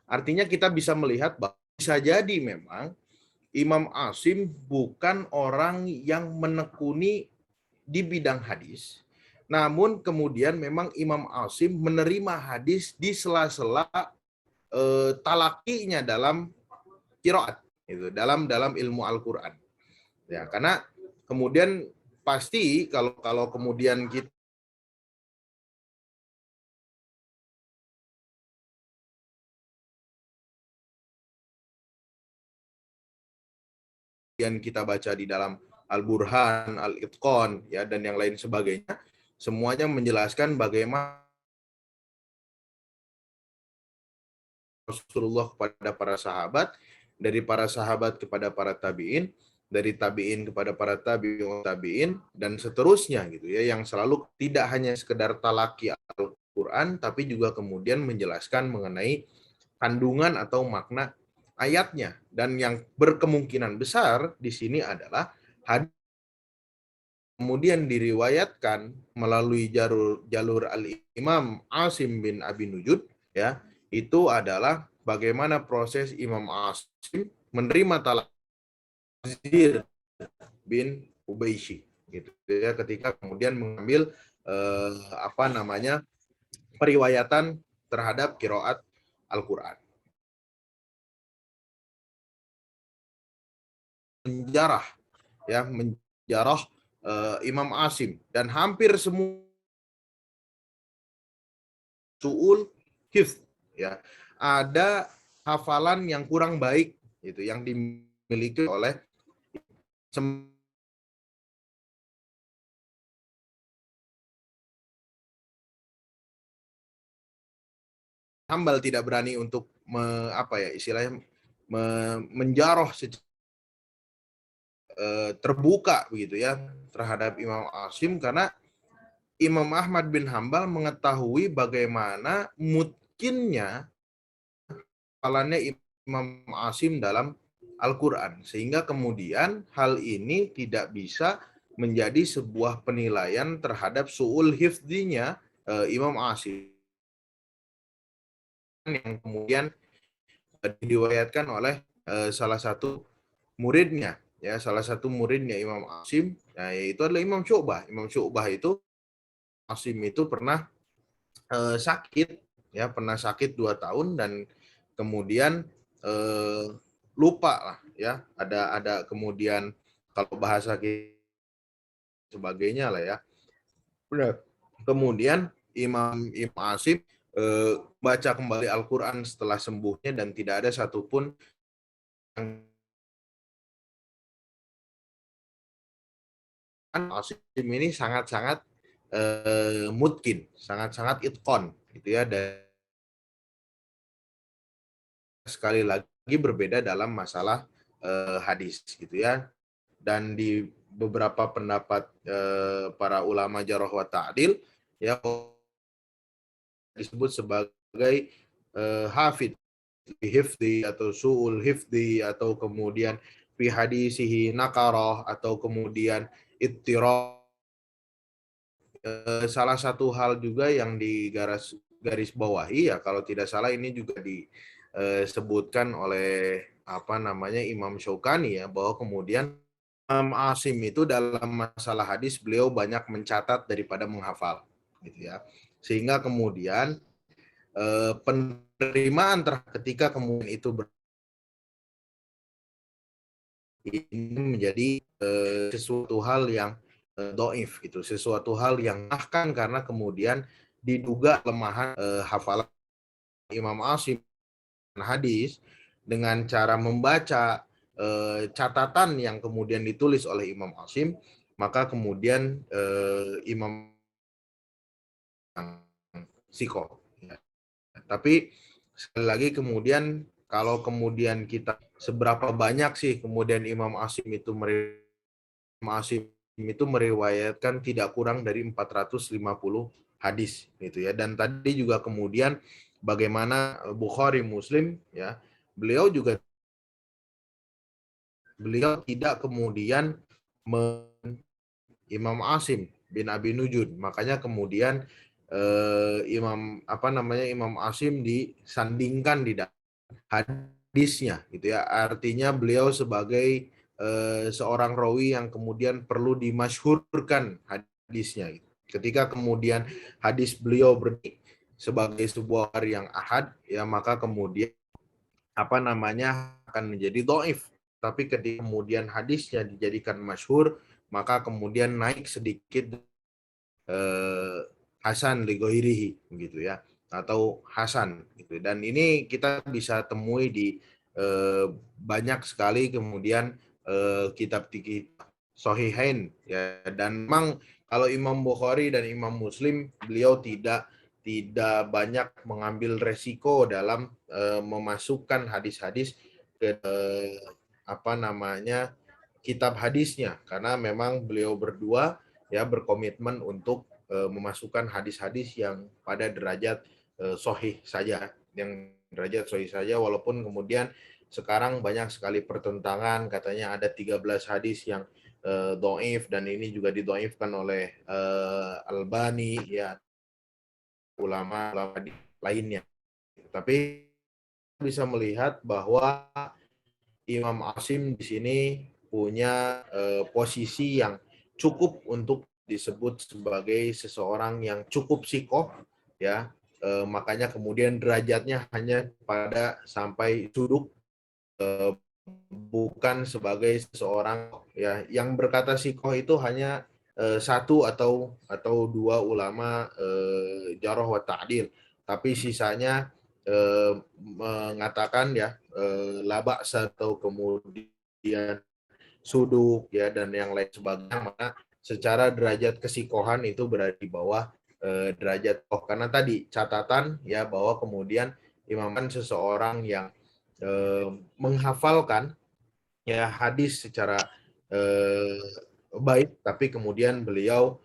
D: artinya kita bisa melihat bahwa bisa jadi memang Imam Asim bukan orang yang menekuni di bidang hadis, namun kemudian memang Imam Asim menerima hadis di sela-sela talakinya dalam qiraat, itu dalam ilmu Al-Qur'an. Ya, karena kemudian pasti kalau kemudian kita kemudian kita baca di dalam Al-Burhan, Al-Itqan, ya, dan yang lain sebagainya, semuanya menjelaskan bagaimana Rasulullah kepada para sahabat, dari para sahabat kepada para tabi'in, dari tabi'in kepada para tabi'in, dan seterusnya gitu ya, yang selalu tidak hanya sekedar talaki Al-Quran, tapi juga kemudian menjelaskan mengenai kandungan atau makna ayatnya. Dan yang berkemungkinan besar di sini adalah hadis kemudian diriwayatkan melalui jalur Al-Imam Asim bin Abi Nujud, ya, itu adalah bagaimana proses Imam Asim menerima Talazir bin Ubaisy gitu ya, ketika kemudian mengambil periwayatan terhadap qiraat Al-Qur'an. Menjarah Imam Asim, dan hampir semua su'ul hifz, ya, ada hafalan yang kurang baik itu yang dimiliki oleh Hambal tidak berani untuk menjaroh terbuka begitu ya terhadap Imam Asim, karena Imam Ahmad bin Hambal mengetahui bagaimana mungkinnya hafalannya Imam Asim dalam Al-Quran, sehingga kemudian hal ini tidak bisa menjadi sebuah penilaian terhadap su'ul hifdzinya Imam Asim, yang kemudian diriwayatkan oleh salah satu muridnya, ya, salah satu muridnya Imam Asim, yaitu adalah Imam Syu'bah. Imam Syu'bah itu, Asim itu pernah sakit, ya, pernah sakit 2 tahun, dan kemudian lupa lah, ya, ada kemudian kalau bahasa sebagainya lah, ya. Kemudian Imam Asim baca kembali Al-Quran setelah sembuhnya, dan tidak ada satupun yang Asim ini sangat-sangat mutkin, sangat-sangat itqon gitu ya, dan sekali lagi berbeda dalam masalah hadis gitu ya. Dan di beberapa pendapat para ulama jarh wa ta'dil, ya, disebut sebagai hafid hifdi atau su'ul hifdi, atau kemudian fi hadisihi nakarah, atau kemudian ittirab. Salah satu hal juga yang garis bawahi, ya, kalau tidak salah ini juga disebutkan oleh Imam Syaukani, ya, bahwa kemudian Imam Asim itu dalam masalah hadis beliau banyak mencatat daripada menghafal gitu ya, sehingga kemudian penerimaan ketika kemudian itu ini menjadi sesuatu hal yang doif gitu, sesuatu hal yang bahkan karena kemudian diduga lemahan hafalan Imam Asim hadis dengan cara membaca catatan yang kemudian ditulis oleh Imam Asim, maka kemudian Imam Siko. Ya. Tapi sekali lagi kemudian kalau kemudian kita seberapa banyak sih kemudian Imam Asim itu meriwayatkan tidak kurang dari 450 hadis gitu ya. Dan tadi juga kemudian bagaimana Bukhari Muslim, ya, beliau tidak kemudian Imam Asim bin Abi Nujud, makanya kemudian Imam Asim disandingkan di dalam hadisnya gitu ya. Artinya beliau sebagai seorang rawi yang kemudian perlu dimasyhurkan hadisnya gitu. Ketika kemudian hadis beliau berdiri sebagai sebuah hari yang ahad, ya, maka kemudian akan menjadi dhaif. Tapi ketika kemudian hadisnya dijadikan masyhur, maka kemudian naik sedikit hasan li ghairihi gitu ya, atau hasan gitu. Dan ini kita bisa temui di banyak sekali kemudian kitab Sahihain ya, dan memang kalau Imam Bukhari dan Imam Muslim beliau tidak banyak mengambil resiko dalam memasukkan hadis-hadis ke kitab hadisnya, karena memang beliau berdua ya berkomitmen untuk memasukkan hadis-hadis yang pada derajat sahih saja, walaupun kemudian sekarang banyak sekali pertentangan, katanya ada 13 hadis yang dhaif, dan ini juga didhaifkan oleh Albani ya, ulama lainnya. Tapi bisa melihat bahwa Imam Asim di sini punya posisi yang cukup untuk disebut sebagai seseorang yang cukup sikoh ya, makanya kemudian derajatnya hanya pada sampai suduk, bukan sebagai seseorang ya yang berkata sikoh itu hanya satu atau dua ulama jarh wa ta'dil, tapi sisanya mengatakan ya labak atau kemudian suduk ya dan yang lain sebagainya, maka secara derajat kesikohan itu berada di bawah derajat karena tadi catatan ya bahwa kemudian imaman seseorang yang menghafalkan ya hadis secara baik, tapi kemudian beliau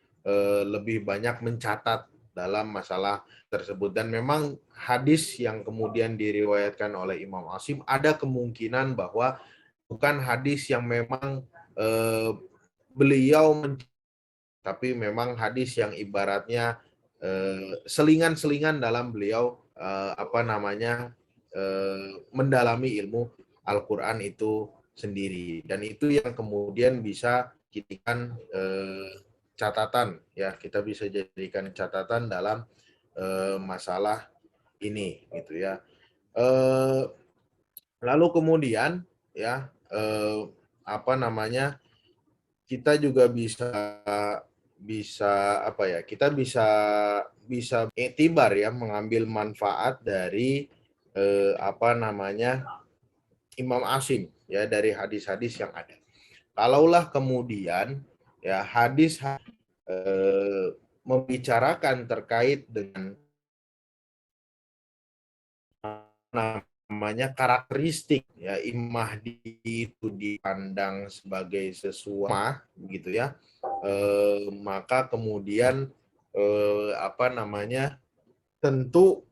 D: lebih banyak mencatat dalam masalah tersebut. Dan memang hadis yang kemudian diriwayatkan oleh Imam Asim ada kemungkinan bahwa bukan hadis yang memang beliau tapi memang hadis yang ibaratnya selingan-selingan dalam beliau mendalami ilmu Al-Quran itu sendiri, dan itu yang kemudian bisa jadikan catatan ya, kita bisa jadikan catatan dalam masalah ini gitu ya. Lalu kemudian ya kita juga kita bisa etibar ya, mengambil manfaat dari Imam Asim ya, dari hadis-hadis yang ada. Kalaulah kemudian ya hadis membicarakan terkait dengan karakteristik ya Imam Mahdi itu dipandang sebagai sesuatu gitu ya, maka kemudian tentu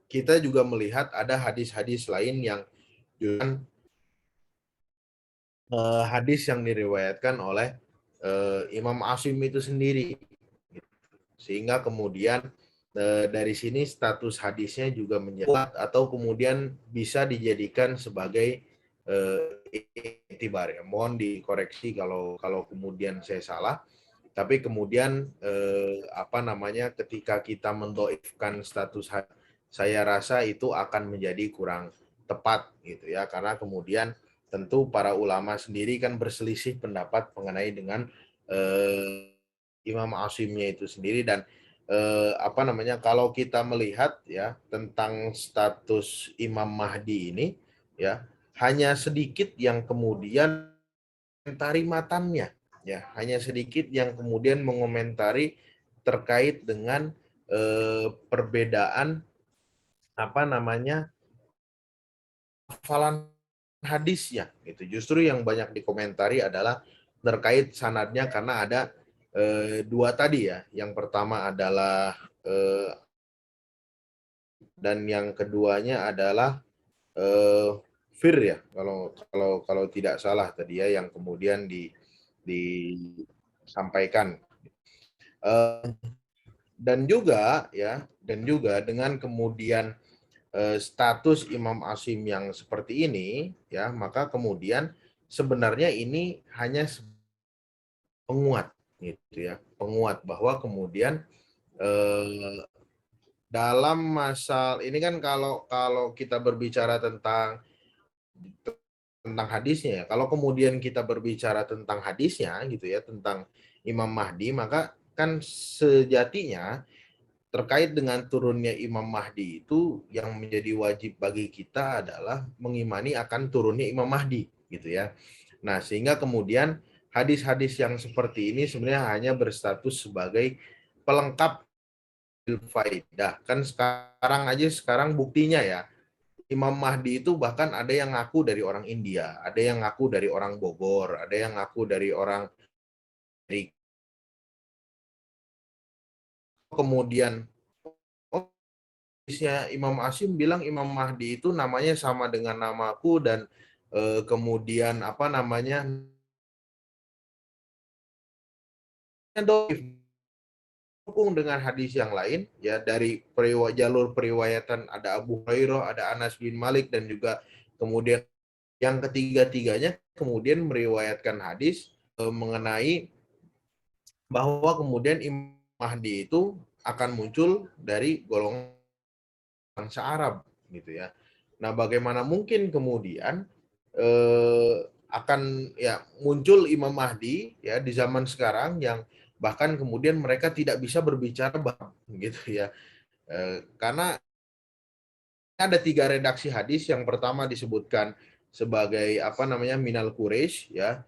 D: kita juga melihat ada hadis-hadis lain yang juga hadis yang diriwayatkan oleh Imam Asim itu sendiri, sehingga kemudian dari sini status hadisnya juga menjadi atau kemudian bisa dijadikan sebagai itibar ya. Mohon dikoreksi kalau kemudian saya salah. Tapi kemudian ketika kita mendoifkan status hadis, saya rasa itu akan menjadi kurang tepat gitu ya, karena kemudian tentu para ulama sendiri kan berselisih pendapat mengenai dengan Imam Asimnya itu sendiri. Dan kalau kita melihat ya tentang status Imam Mahdi ini ya, hanya sedikit yang kemudian mengomentari matannya ya, hanya sedikit yang kemudian mengomentari terkait dengan perbedaan hafalan hadisnya gitu. Justru yang banyak dikomentari adalah terkait sanadnya, karena ada dua tadi ya. Yang pertama adalah dan yang keduanya adalah Fir ya, kalau tidak salah tadi ya, yang kemudian disampaikan. Dan juga dengan kemudian status Imam Asim yang seperti ini ya, maka kemudian sebenarnya ini hanya penguat gitu ya, penguat bahwa kemudian dalam masalah ini kan, kalau kita berbicara tentang hadisnya ya, kalau kemudian kita berbicara tentang hadisnya gitu ya, tentang Imam Mahdi, maka kan sejatinya terkait dengan turunnya Imam Mahdi itu yang menjadi wajib bagi kita adalah mengimani akan turunnya Imam Mahdi gitu ya. Nah, sehingga kemudian hadis-hadis yang seperti ini sebenarnya hanya berstatus sebagai pelengkap faidah. Kan sekarang buktinya ya, Imam Mahdi itu bahkan ada yang ngaku dari orang India, ada yang ngaku dari orang Bogor, ada yang ngaku dari orang Amerika. Kemudian oh, Imam Asim bilang Imam Mahdi itu namanya sama dengan namaku dan kemudian apa namanya dukung dengan hadis yang lain ya dari jalur periwayatan ada Abu Hurairah, ada Anas bin Malik dan juga kemudian yang ketiga-tiganya kemudian meriwayatkan hadis mengenai bahwa kemudian Imam Mahdi itu akan muncul dari golongan bangsa Arab gitu ya. Nah, bagaimana mungkin kemudian akan ya muncul Imam Mahdi ya di zaman sekarang yang bahkan kemudian mereka tidak bisa berbicara gitu ya. Karena ada 3 redaksi hadis. Yang pertama disebutkan sebagai apa namanya minal Quraisy ya.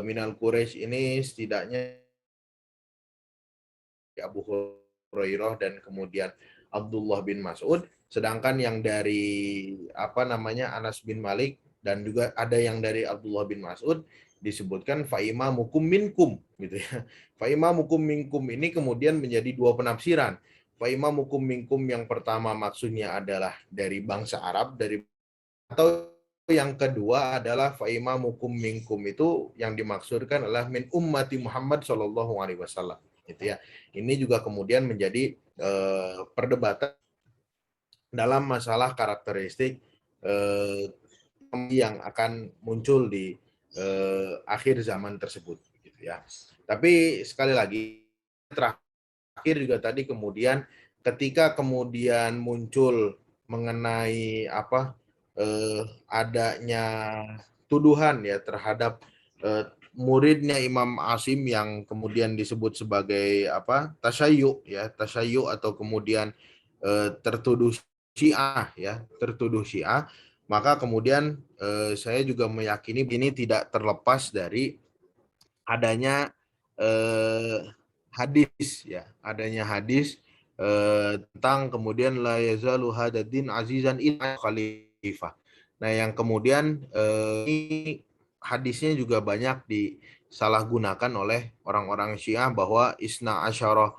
D: Minal Quraisy ini setidaknya Abu Hurairah dan kemudian Abdullah bin Mas'ud, sedangkan yang dari apa namanya Anas bin Malik dan juga ada yang dari Abdullah bin Mas'ud disebutkan fa'imamukum minkum gitu ya. Fa'imamukum minkum ini kemudian menjadi 2 penafsiran. Fa'imamukum minkum yang pertama maksudnya adalah dari bangsa Arab, dari atau yang kedua adalah fa'imamukum minkum itu yang dimaksudkan adalah min ummati Muhammad Shallallahu alaihi wasallam gitu ya. Ini juga kemudian menjadi perdebatan dalam masalah karakteristik yang akan muncul di akhir zaman tersebut gitu ya. Tapi sekali lagi terakhir juga tadi kemudian ketika kemudian muncul mengenai apa adanya tuduhan ya terhadap muridnya Imam Asim yang kemudian disebut sebagai apa tasyayyu ya, tasyayyu atau kemudian tertuduh Syiah ya, tertuduh Syiah, maka kemudian saya juga meyakini ini tidak terlepas dari adanya hadis ya, adanya hadis tentang kemudian la yazalu hadadin azizan ila khalifah. Nah, yang kemudian ini hadisnya juga banyak disalahgunakan oleh orang-orang Syiah bahwa Isna Asyarah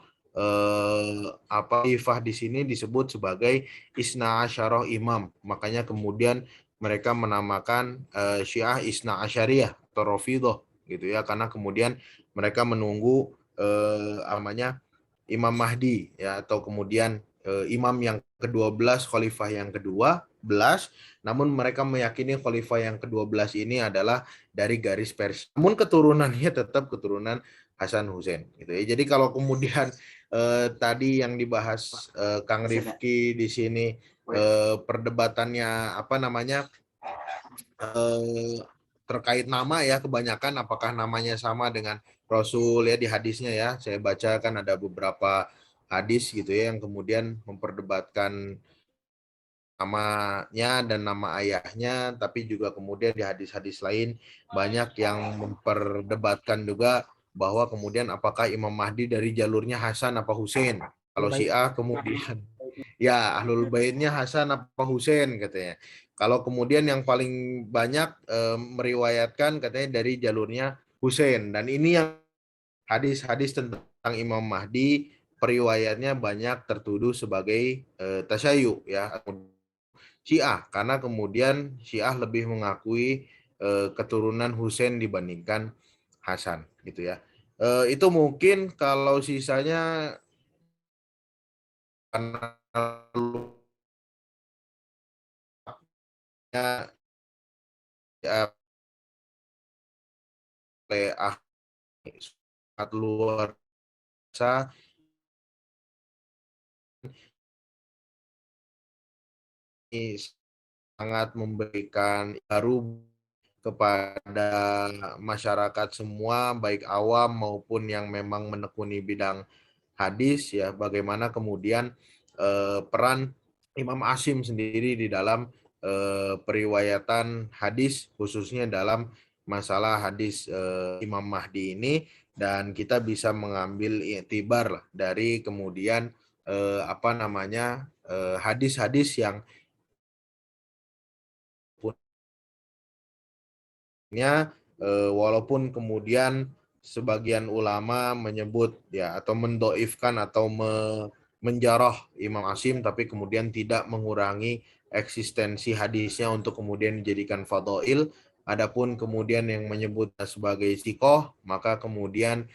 D: apa khalifah di sini disebut sebagai Isna Asyarah imam. Makanya kemudian mereka menamakan Syiah Isna Asyariyah atau Rafidhah gitu ya, karena kemudian mereka menunggu namanya Imam Mahdi ya, atau kemudian imam yang ke-12, khalifah yang ke-12, namun mereka meyakini khalifah yang ke-12 ini adalah dari garis Persia. Namun keturunannya tetap keturunan Hasan Hussein gitu ya. Jadi kalau kemudian tadi yang dibahas Kang Rifki di sini perdebatannya apa namanya terkait nama ya, kebanyakan apakah namanya sama dengan Rasul ya di hadisnya ya. Saya baca kan ada beberapa hadis gitu ya yang kemudian memperdebatkan namanya dan nama ayahnya, tapi juga kemudian di hadis-hadis lain banyak yang memperdebatkan juga bahwa kemudian apakah Imam Mahdi dari jalurnya Hasan apa Husain. Kalau Syiah kemudian ya ahlul baitnya Hasan apa Husain katanya. Kalau kemudian yang paling banyak meriwayatkan katanya dari jalurnya Husain, dan ini yang hadis-hadis tentang Imam Mahdi periwayatnya banyak tertuduh sebagai tasyayyu ya Syiah, karena kemudian Syiah lebih mengakui keturunan Husain dibandingkan Hasan gitu ya. Itu mungkin kalau sisanya karena ya sangat luar biasa ini, sangat memberikan baru kepada masyarakat semua baik awam maupun yang memang menekuni bidang hadis ya, bagaimana kemudian peran Imam Asim sendiri di dalam periwayatan hadis khususnya dalam masalah hadis Imam Mahdi ini, dan kita bisa mengambil iktibar lah dari kemudian hadis-hadis yang walaupun kemudian sebagian ulama menyebut ya atau mendoifkan atau menjarah Imam Asim, tapi kemudian tidak mengurangi eksistensi hadisnya untuk kemudian dijadikan fadhail. Adapun kemudian yang menyebut sebagai istiqoh, maka kemudian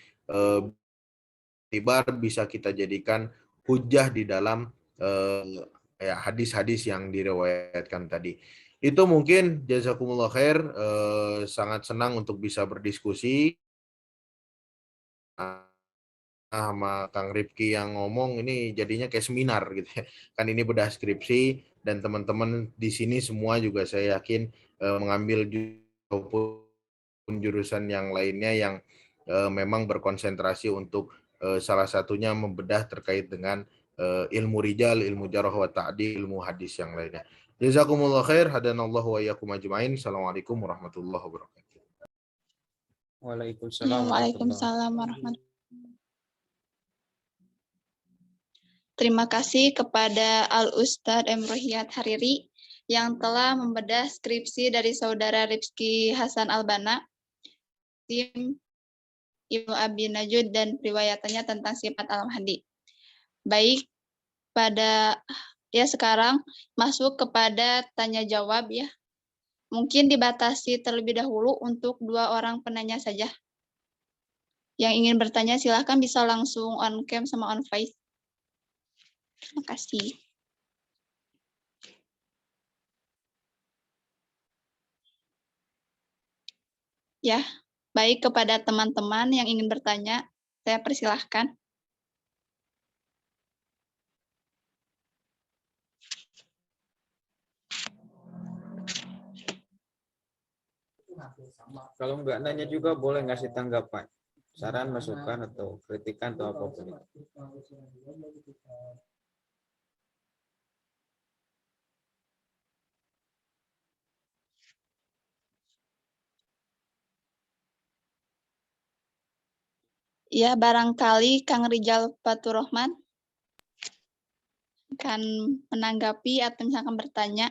D: tibar bisa kita jadikan hujah di dalam hadis-hadis yang diriwayatkan tadi. Itu mungkin jazakumullah khair, sangat senang untuk bisa berdiskusi sama Kang Rifki yang ngomong ini jadinya kayak seminar gitu ya. Kan ini bedah skripsi dan teman-teman di sini semua juga saya yakin mengambil jurusan yang lainnya yang memang berkonsentrasi untuk salah satunya membedah terkait dengan ilmu rijal, ilmu jarh wa ta'dil, ilmu hadis yang lainnya. Jazakumullah khair, hadanallahu wa iyyakum ajmain. Assalamualaikum warahmatullahi wabarakatuh.
B: Waalaikumsalam
A: Waalaikumsalam warahmatullahi. Terima kasih kepada Al-Ustadz M. Ruhiyat Hariri yang telah membedah skripsi dari Saudara Rizky Hasan Albana, tim Ibnu Abi Najud dan riwayatannya tentang sifat Al-Mahdi. Baik, sekarang masuk kepada tanya jawab ya. Mungkin dibatasi terlebih dahulu untuk 2 orang penanya saja. Yang ingin bertanya silahkan bisa langsung on cam sama on voice. Terima kasih. Ya, baik kepada teman-teman yang ingin bertanya, saya persilahkan.
B: Kalau nggak nanya juga boleh ngasih tanggapan, saran, masukan, atau kritikan atau apapun itu.
A: Ya, barangkali Kang Rijal Faturrahman akan menanggapi atau misalkan bertanya.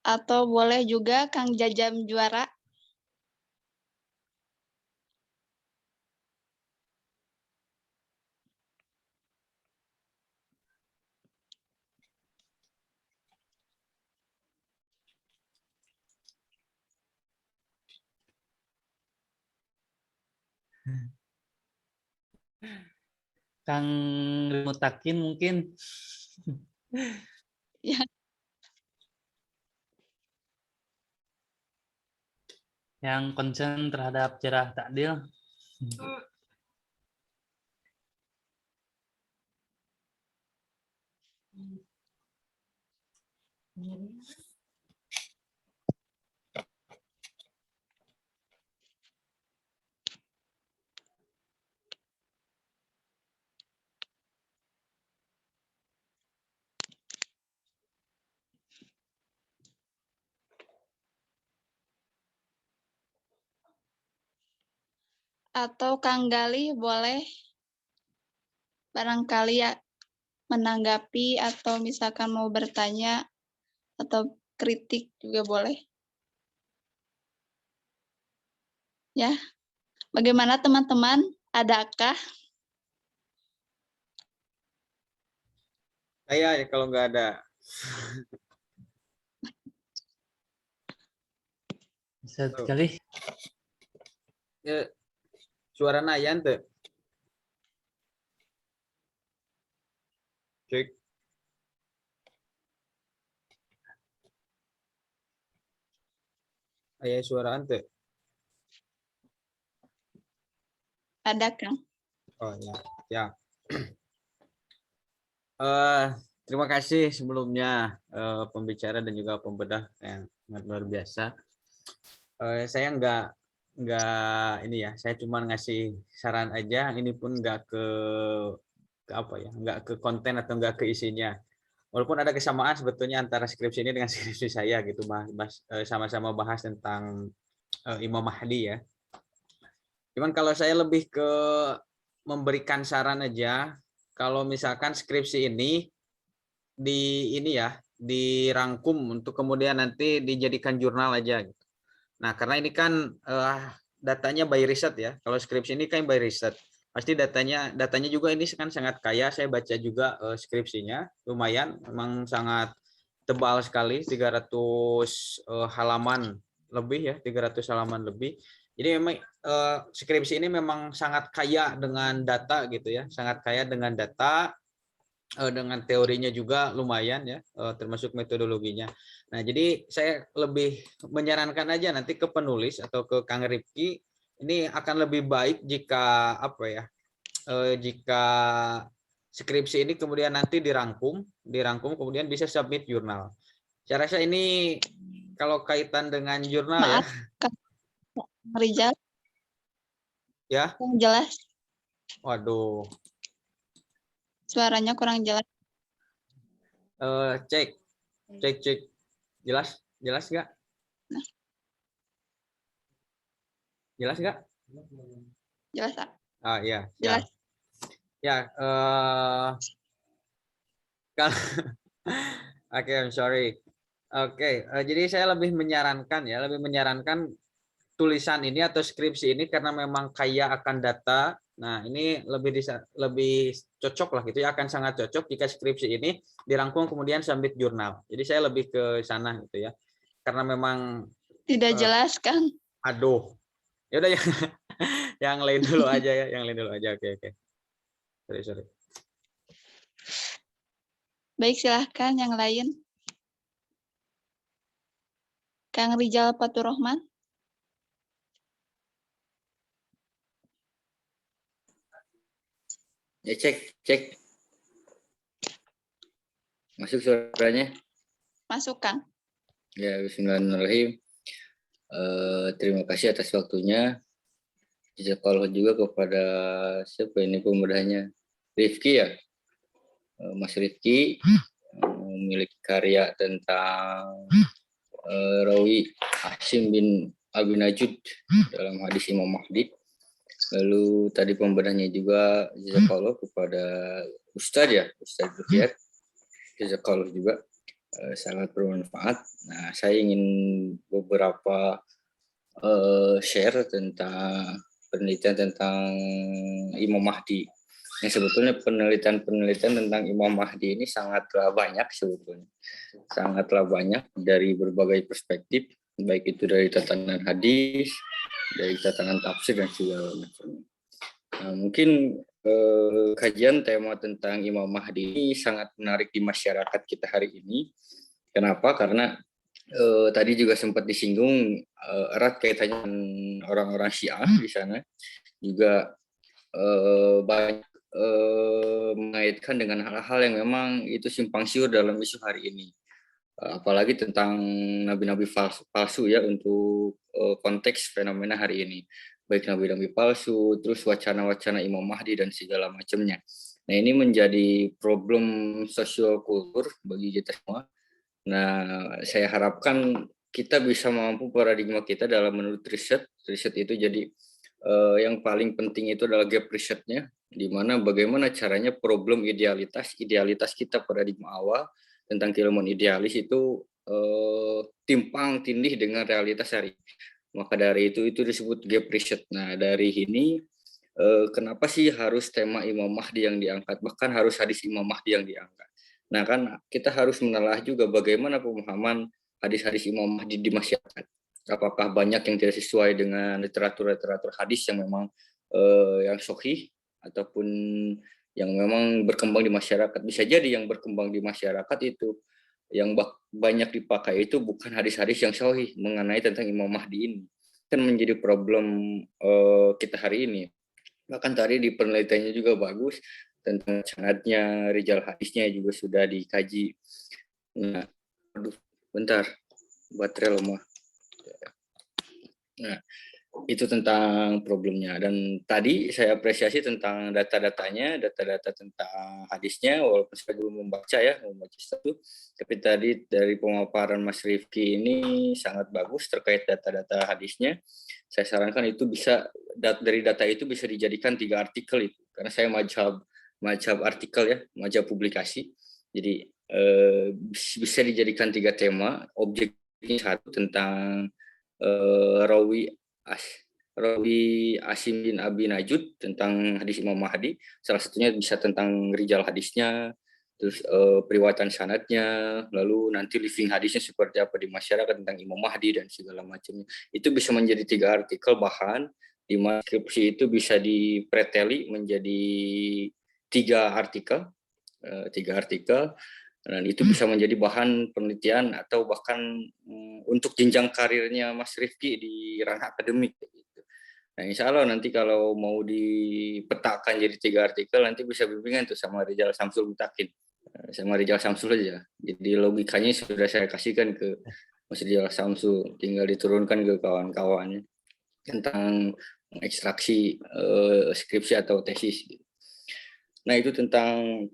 A: Atau boleh juga Kang Jajam Juara.
C: Kang Mutakin mungkin.
A: Ya.
C: Yang concern terhadap jarh ta'dil.
A: Atau Kang Galih boleh barangkali ya menanggapi atau misalkan mau bertanya atau kritik juga boleh. Ya, bagaimana teman-teman? Adakah?
B: Saya ya kalau nggak ada.
C: Bisa sekali.
B: Ya, suara Nayan tuh. Cek. Ayah suara ante.
A: Ada, Kang.
B: Oh ya, ya. Terima kasih sebelumnya pembicara dan juga pembedah yang sangat luar biasa. Saya nggak ini ya, saya cuma ngasih saran aja, ini pun nggak ke apa ya, nggak ke konten atau nggak ke isinya. Walaupun ada kesamaan sebetulnya antara skripsi ini dengan skripsi saya gitu, sama-sama bahas tentang Imam Mahdi ya. Cuman kalau saya lebih ke memberikan saran aja, kalau misalkan skripsi ini dirangkum untuk kemudian nanti dijadikan jurnal aja gitu. Nah, karena ini kan datanya by riset ya. Kalau skripsi ini kan by riset. Pasti datanya juga ini kan sangat kaya. Saya baca juga skripsinya, lumayan, memang sangat tebal sekali, 300 halaman lebih ya, 300 halaman lebih. Jadi memang skripsi ini memang sangat kaya dengan data gitu ya, sangat kaya dengan data, dengan teorinya juga lumayan ya, termasuk metodologinya. Nah, jadi saya lebih menyarankan aja nanti ke penulis atau ke Kang Rifki, ini akan lebih baik jika jika skripsi ini kemudian nanti dirangkum kemudian bisa submit jurnal. Saya rasa ini kalau kaitan dengan jurnal ya.
A: Maaf, Kang Rizal,
B: Ya.
A: kurang jelas.
B: Waduh.
A: Suaranya kurang jelas.
B: Cek. Jelas nggak? Jelas nggak?
A: Jelas, Kak.
B: Iya.
A: Jelas.
B: Ya. Oke, I'm sorry. Oke, jadi saya lebih menyarankan tulisan ini atau skripsi ini karena memang kaya akan data. Nah, ini lebih cocok lah gitu ya, akan sangat cocok jika skripsi ini dirangkum kemudian submit jurnal. Jadi saya lebih ke sana gitu ya. Karena memang
A: Tidak jelas, Kang.
B: aduh. Ya udah ya. Yang lain dulu aja ya, yang lain dulu aja. Oke. Sorry.
A: Baik, silahkan yang lain. Kang Rizal Faturrahman.
E: Ya, cek. Masuk suaranya?
A: Masuk, Kang.
E: Ya, bismillahirrahmanirrahim. Terima kasih atas waktunya. Jazakallah juga kepada siapa ini pembedahnya? Rifki ya? Mas Rifki memiliki karya tentang Rawi Hashim bin Abi Najud dalam hadis Imam Mahdi. Lalu tadi pembedahnya juga jazakallah kepada Ustadz Rukiat. Jazakallah juga sangat bermanfaat. Nah, saya ingin beberapa share tentang penelitian tentang Imam Mahdi. Yang sebetulnya penelitian tentang Imam Mahdi ini sangatlah banyak sebetulnya. Sangatlah banyak dari berbagai perspektif, baik itu dari tatanan hadis, dari tatanan tafsir dan segala macam. Nah, mungkin kajian tema tentang Imam Mahdi ini sangat menarik di masyarakat kita hari ini. Kenapa? Karena tadi juga sempat disinggung erat kaitannya dengan orang-orang Syiah di sana, juga banyak mengaitkan dengan hal-hal yang memang itu simpang siur dalam isu hari ini. Apalagi tentang nabi-nabi palsu ya, untuk konteks fenomena hari ini. Baik nabi-nabi palsu, terus wacana-wacana Imam Mahdi dan segala macamnya. Nah, ini menjadi problem sosiokultur bagi kita semua. Nah, saya harapkan kita bisa mampu paradigma kita dalam menurut riset itu jadi yang paling penting itu adalah gap risetnya, di mana bagaimana caranya problem idealitas kita paradigma awal tentang keilmuan idealis itu timpang tindih dengan realitas hari. Maka dari itu disebut gap riset. Nah, dari ini kenapa sih harus tema Imam Mahdi yang diangkat, bahkan harus hadis Imam Mahdi yang diangkat. Nah, kan kita harus menelaah juga bagaimana pemahaman hadis-hadis Imam Mahdi di masyarakat. Apakah banyak yang tidak sesuai dengan literatur hadis yang memang yang sahih, ataupun yang memang berkembang di masyarakat. Bisa jadi yang berkembang di masyarakat itu yang banyak dipakai itu bukan hadis-hadis yang sahih mengenai tentang Imam Mahdi ini. Kan menjadi problem kita hari ini. Bahkan tadi di penelitiannya juga bagus tentang sanadnya, rijal hadisnya juga sudah dikaji. Nah, aduh, bentar, baterai lemah. Nah, itu tentang problemnya. Dan tadi saya apresiasi tentang data-datanya, data-data tentang hadisnya, walaupun saya belum membaca satu, tapi tadi dari pemaparan Mas Rifki ini sangat bagus terkait data-data hadisnya. Saya sarankan itu bisa, dari data itu bisa dijadikan 3 artikel itu, karena saya mazhab artikel ya, mazhab publikasi. Jadi bisa dijadikan 3 tema, objeknya satu tentang Rawi Asim bin Abi Najud tentang hadis Imam Mahdi. Salah satunya bisa tentang rijal hadisnya, terus periwatan sanadnya, lalu nanti living hadisnya seperti apa di masyarakat tentang Imam Mahdi dan segala macamnya. Itu bisa menjadi 3 artikel bahan, di mana skripsi itu bisa dipreteli menjadi 3 artikel, 3 artikel. Dan itu bisa menjadi bahan penelitian atau bahkan untuk jenjang karirnya Mas Rifki di ranah akademik. Gitu. Nah, insya Allah nanti kalau mau dipetakan jadi 3 artikel, nanti bisa bimbingan tuh sama Rizal Samsul Mutakin. Sama Rizal Samsul aja. Jadi logikanya sudah saya kasihkan ke Mas Rizal Samsul, tinggal diturunkan ke kawan-kawannya tentang ekstraksi skripsi atau tesis. Nah, itu tentang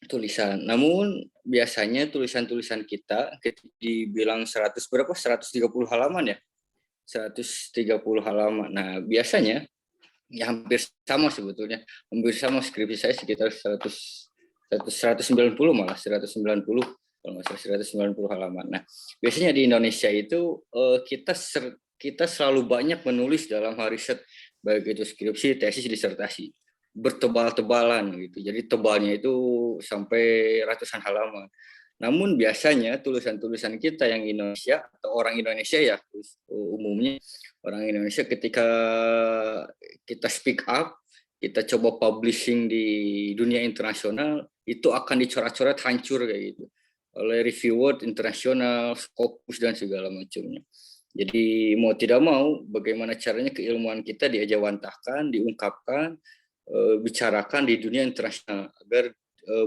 E: tulisan. Namun biasanya tulisan-tulisan kita dibilang 130 halaman ya. 130 halaman. Nah, biasanya ya hampir sama sebetulnya. Hampir sama skripsi saya sekitar 190 malah 190 kalau nggak salah 190 halaman. Nah, biasanya di Indonesia itu kita selalu banyak menulis dalam hal riset, baik itu skripsi, tesis, disertasi, bertebal-tebalan gitu. Jadi tebalnya itu sampai ratusan halaman. Namun biasanya tulisan-tulisan kita yang Indonesia atau orang Indonesia ya umumnya orang Indonesia ketika kita speak up, kita coba publishing di dunia internasional, itu akan dicoret-coret hancur kayak gitu oleh reviewer internasional, Scopus dan segala macamnya. Jadi mau tidak mau, bagaimana caranya keilmuan kita diajawantahkan, diungkapkan, bicarakan di dunia internasional agar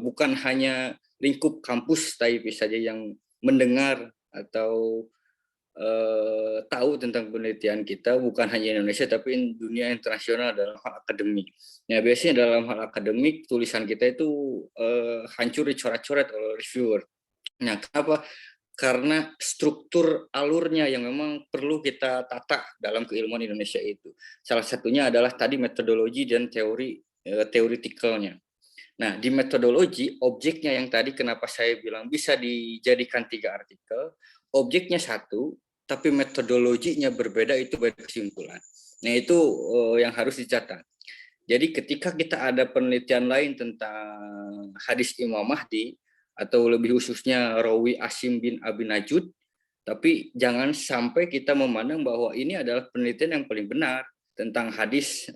E: bukan hanya lingkup kampus TAIP saja yang mendengar atau tahu tentang penelitian kita, bukan hanya Indonesia tapi dunia internasional dalam hal akademik. Nah, biasanya dalam hal akademik tulisan kita itu hancur dicoret-coret oleh reviewer. Nah, kenapa? Karena struktur alurnya yang memang perlu kita tata dalam keilmuan Indonesia itu. Salah satunya adalah tadi metodologi dan teoretikalnya. Nah, di metodologi, objeknya yang tadi kenapa saya bilang bisa dijadikan 3 artikel, objeknya satu, tapi metodologinya berbeda, itu beda kesimpulan. Nah, itu yang harus dicatat. Jadi ketika kita ada penelitian lain tentang hadis Imam Mahdi, atau lebih khususnya Rawi Asim bin Abi Najud, tapi jangan sampai kita memandang bahwa ini adalah penelitian yang paling benar tentang hadis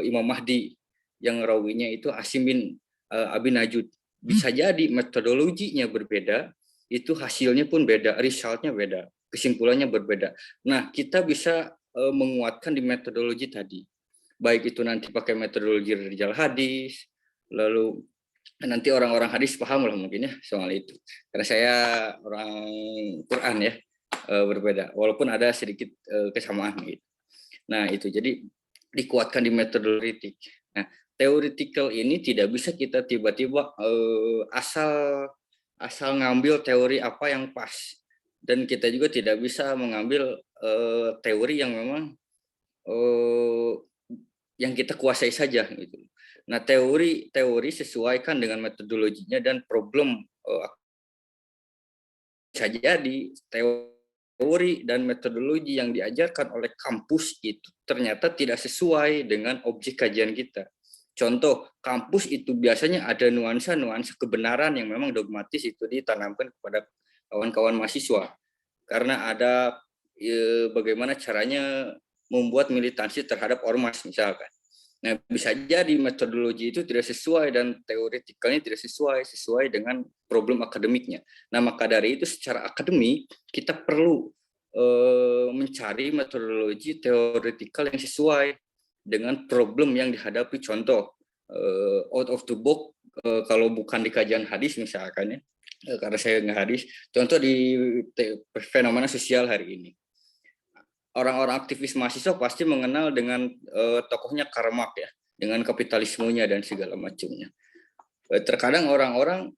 E: Imam Mahdi yang rawinya itu Asim bin Abi Najud. Bisa jadi metodologinya berbeda, itu hasilnya pun beda, resultnya beda, kesimpulannya berbeda. Nah, kita bisa menguatkan di metodologi tadi. Baik itu nanti pakai metodologi rijal hadis, lalu nanti orang-orang hadis paham lah mungkin ya soal itu. Karena saya orang Quran ya, berbeda. Walaupun ada sedikit kesamaan gitu. Nah itu jadi dikuatkan di metodologi. Nah theoretical ini tidak bisa kita tiba-tiba asal ngambil teori apa yang pas. Dan kita juga tidak bisa mengambil teori yang memang yang kita kuasai saja gitu. Nah, teori sesuaikan dengan metodologinya dan problem bisa jadi teori dan metodologi yang diajarkan oleh kampus itu ternyata tidak sesuai dengan objek kajian kita. Contoh, kampus itu biasanya ada nuansa-nuansa kebenaran yang memang dogmatis itu ditanamkan kepada kawan-kawan mahasiswa. Karena ada bagaimana caranya membuat militansi terhadap ormas misalkan. Nah, bisa jadi metodologi itu tidak sesuai dan teoretikalnya tidak sesuai dengan problem akademiknya. Nah, maka dari itu secara akademik kita perlu mencari metodologi teoretikal yang sesuai dengan problem yang dihadapi. Contoh, out of the box, kalau bukan di kajian hadis misalkan ya, karena saya nggak hadis, contoh di fenomena sosial hari ini. orang-orang aktivis mahasiswa pasti mengenal dengan tokohnya Karl Marx ya, dengan kapitalismenya dan segala macamnya. Terkadang orang-orang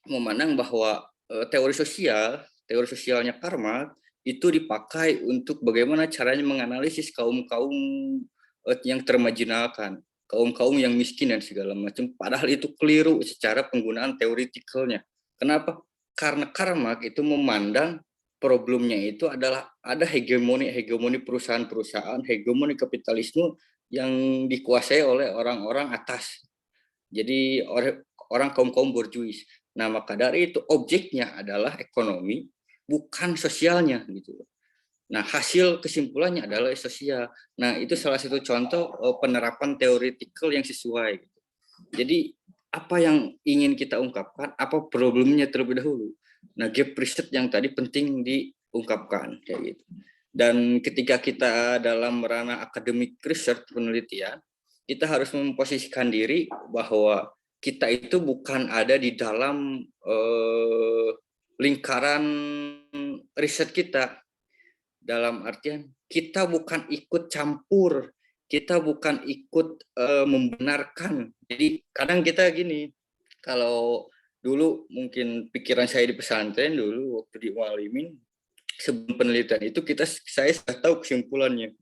E: memandang bahwa teori sosialnya Karl Marx itu dipakai untuk bagaimana caranya menganalisis kaum-kaum yang termarginalkan, kaum-kaum yang miskin dan segala macam. Padahal itu keliru secara penggunaan teoretikalnya. Kenapa? Karena Karl Marx itu memandang problemnya itu adalah ada hegemoni perusahaan-perusahaan, hegemoni kapitalisme yang dikuasai oleh orang-orang atas. Jadi orang kaum-kaum borjuis. Nah, maka dari itu objeknya adalah ekonomi, bukan sosialnya gitu. Nah, hasil kesimpulannya adalah sosial. Nah, itu salah satu contoh penerapan teoretikal yang sesuai. Jadi apa yang ingin kita ungkapkan, apa problemnya terlebih dahulu. Nah, gap riset yang tadi penting diungkapkan kayak gitu. Dan ketika kita dalam ranah akademik research penelitian, kita harus memposisikan diri bahwa kita itu bukan ada di dalam lingkaran riset kita. Dalam artian kita bukan ikut campur, kita bukan ikut membenarkan. Jadi kadang kita gini, kalau dulu mungkin pikiran saya di pesantren dulu waktu di Mualimin, sebelum penelitian itu saya sudah tahu kesimpulannya.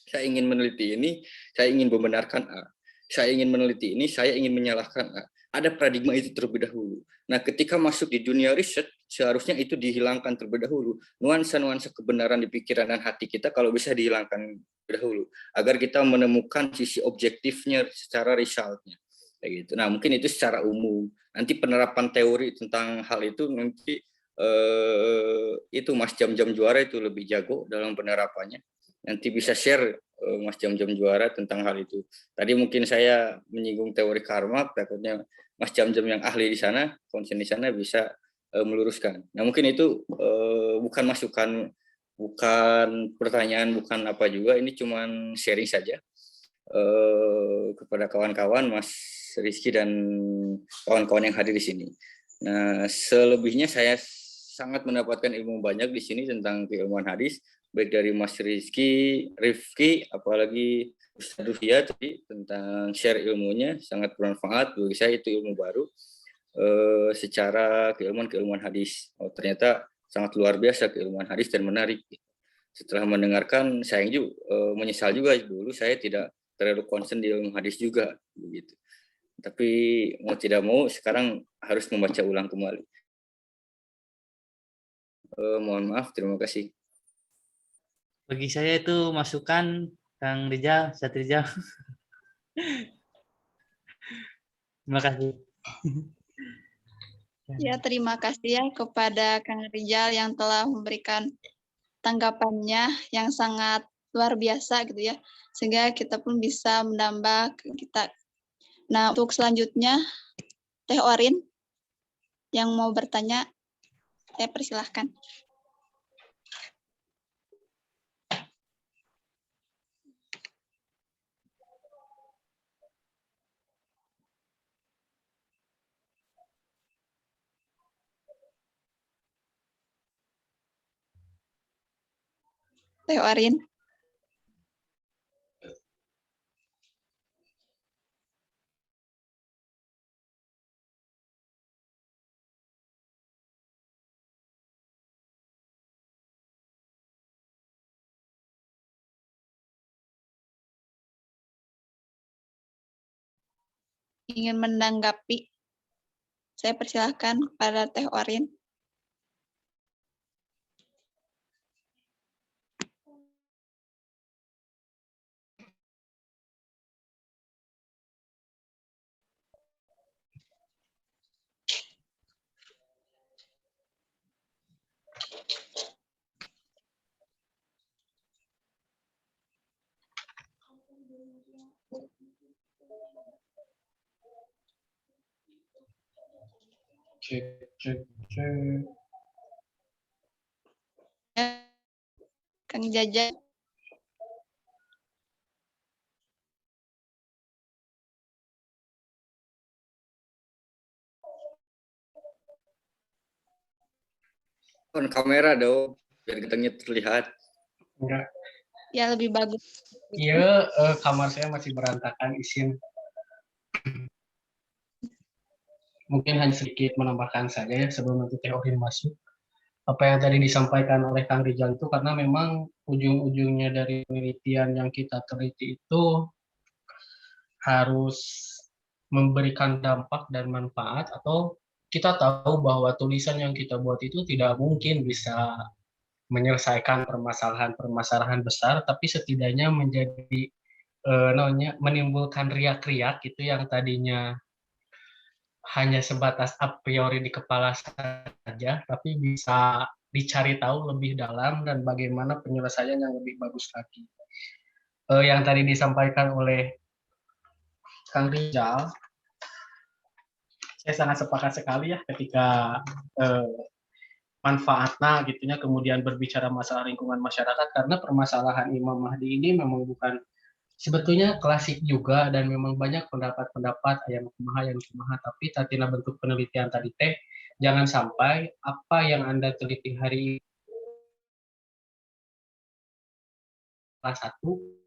E: Saya ingin meneliti ini, saya ingin membenarkan A. Saya ingin meneliti ini, saya ingin menyalahkan A. Ada paradigma itu terlebih dahulu. Nah, ketika masuk di dunia riset, seharusnya itu dihilangkan terlebih dahulu. Nuansa-nuansa kebenaran di pikiran dan hati kita kalau bisa dihilangkan terlebih dahulu. Agar kita menemukan sisi objektifnya secara resultnya. Kayak gitu. Nah, mungkin itu secara umum. Nanti penerapan teori tentang hal itu nanti itu Mas Jam-Jam Juara itu lebih jago dalam penerapannya. Nanti bisa share Mas Jam-Jam Juara tentang hal itu. Tadi mungkin saya menyinggung teori karma, takutnya Mas Jam-Jam yang ahli di sana, konsen di sana bisa meluruskan. Nah, mungkin itu bukan masukan, bukan pertanyaan, bukan apa juga, ini cuman sharing saja kepada kawan-kawan Mas Rizky dan kawan-kawan yang hadir di sini. Nah, selebihnya saya sangat mendapatkan ilmu banyak di sini tentang keilmuan hadis, baik dari Mas Rizky, Rifki, apalagi Ustaz Rufia tadi tentang share ilmunya, sangat bermanfaat bagi saya, itu ilmu baru secara keilmuan hadis. Oh, ternyata sangat luar biasa keilmuan hadis dan menarik. Setelah mendengarkan, saya juga menyesal juga dulu saya tidak terlalu concern di ilmu hadis juga begitu. Tapi mau tidak mau sekarang harus membaca ulang kembali. Mohon maaf, terima kasih.
C: Bagi saya itu masukan Kang Rijal, Ustaz Rijal. Terima kasih.
A: Ya, terima kasih ya kepada Kang Rijal yang telah memberikan tanggapannya yang sangat luar biasa gitu ya, sehingga kita pun bisa menambah kita. Nah, untuk selanjutnya Teh Orin yang mau bertanya, saya persilahkan. Teh Orin. Ingin menanggapi, saya persilahkan kepada Teh Orin.
F: Cek.
A: Kang Jaja.
E: On kamera dong, biar ketengnya terlihat.
F: Enggak.
A: Ya lebih bagus.
F: Iya, kamar saya masih berantakan isin. Mungkin hanya sedikit menambahkan saja ya sebelum nanti teori masuk. Apa yang tadi disampaikan oleh Kang Rizal itu karena memang ujung-ujungnya dari penelitian yang kita teliti itu harus memberikan dampak dan manfaat atau kita tahu bahwa tulisan yang kita buat itu tidak mungkin bisa menyelesaikan permasalahan-permasalahan besar, tapi setidaknya menjadi namanya menimbulkan riak-riak itu yang tadinya hanya sebatas a priori di kepala saja, tapi bisa dicari tahu lebih dalam dan bagaimana penyelesaian yang lebih bagus lagi. Yang tadi disampaikan oleh Kang Rizal, saya sangat sepakat sekali ya ketika manfaatnya gitunya kemudian berbicara masalah lingkungan masyarakat karena permasalahan Imam Mahdi ini memang bukan sebetulnya klasik juga dan memang banyak pendapat-pendapat yang kumaha tapi tatina bentuk penelitian tadi teh jangan sampai apa yang Anda teliti hari ini kelas 1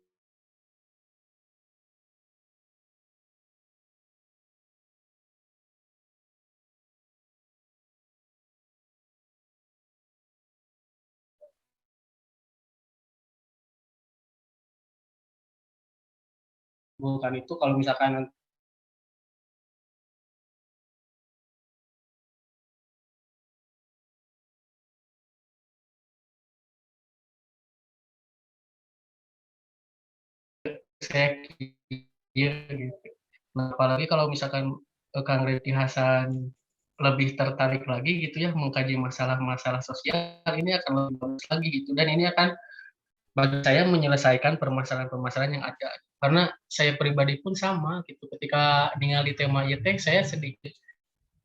F: bukan itu kalau misalkan saya gitu. Nah, apalagi kalau misalkan Kang Rifki Hasan lebih tertarik lagi gitu ya mengkaji masalah-masalah sosial ini akan lebih bagus lagi gitu dan ini akan bagi saya menyelesaikan permasalahan-permasalahan yang ada karena saya pribadi pun sama gitu ketika ningali tema ieu teh saya sedikit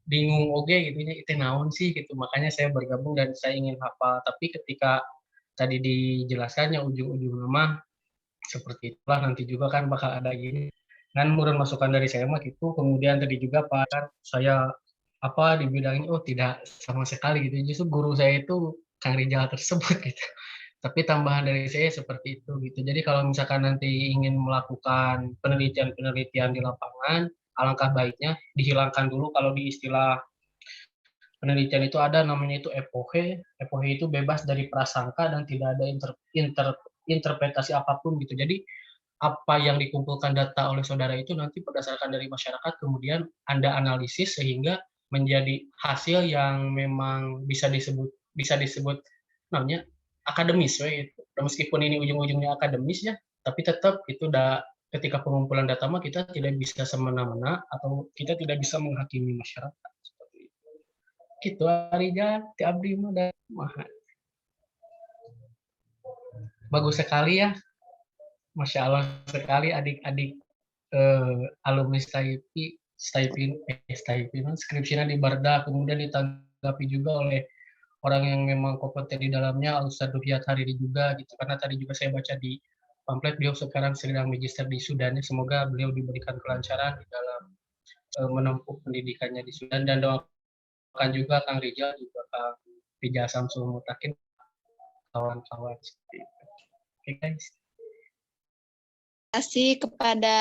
F: bingung oge gitu ya itu naon sih gitu makanya saya bergabung dan saya ingin hafal tapi ketika tadi dijelaskannya ujung-ujung nama seperti itulah nanti juga kan bakal ada gini kan menurut masukan dari saya mah gitu kemudian tadi juga Pak kan saya apa di bidang ini oh tidak sama sekali gitu justru guru saya itu Kang Rijal tersebut gitu tapi tambahan dari saya seperti itu gitu jadi kalau misalkan nanti ingin melakukan penelitian-penelitian di lapangan alangkah baiknya dihilangkan dulu kalau di istilah penelitian itu ada namanya itu epohe itu bebas dari prasangka dan tidak ada interpretasi apapun gitu jadi apa yang dikumpulkan data oleh saudara itu nanti berdasarkan dari masyarakat kemudian Anda analisis sehingga menjadi hasil yang memang bisa disebut namanya akademis ya gitu. Meskipun ini ujung-ujungnya akademis ya tapi tetap itu ketika pengumpulan data mah kita tidak bisa semena-mena atau kita tidak bisa menghakimi masyarakat seperti itu. Gitu Arija ti abdi mah bagus sekali ya Masya Allah sekali adik-adik alumni skripsinya di Barda kemudian ditanggapi juga oleh orang yang memang kompeten di dalamnya Ustadz Rufiat Hariri juga gitu karena tadi juga saya baca di pamflet beliau sekarang sedang magister di Sudan semoga beliau diberikan kelancaran di dalam menempuh pendidikannya di Sudan dan doakan juga Kang Rizal juga Kang Rizal Samsul Mutakin kawan-kawan seperti itu. Oke guys.
A: Terima kasih kepada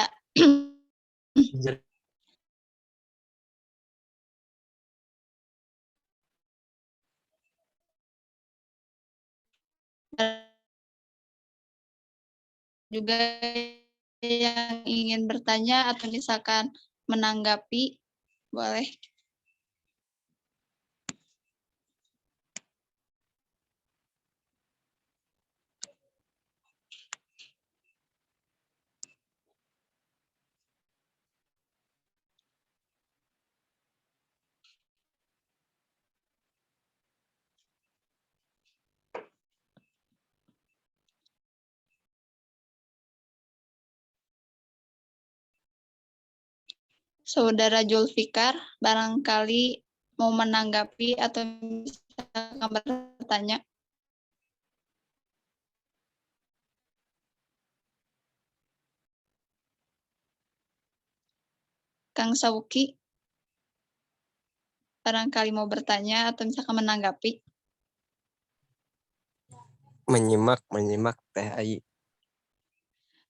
A: juga yang ingin bertanya atau misalkan menanggapi, boleh. Saudara Julfikar, barangkali mau menanggapi atau misalkan bertanya. Kang Sauki, barangkali mau bertanya atau misalkan menanggapi.
G: Menyimak Teh Ai.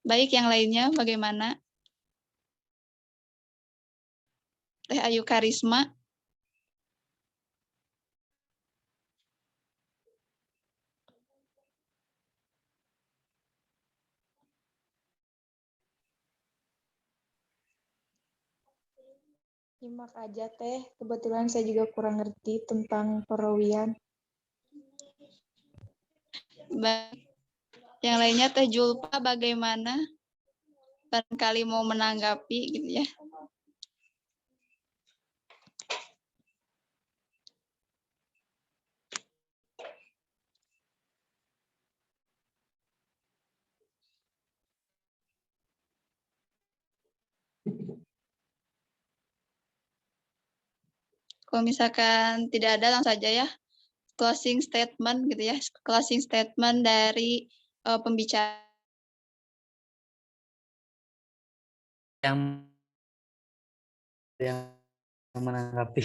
A: Baik, yang lainnya bagaimana? Teh Ayu Karisma.
G: Nyimak aja teh, kebetulan saya juga kurang ngerti tentang perawian.
A: Baik. Yang lainnya Teh Julpa bagaimana? Barangkali mau menanggapi gitu ya. Kalau misalkan tidak ada, langsung saja ya. Closing statement gitu ya. Closing statement dari pembicara.
C: Yang menanggapi.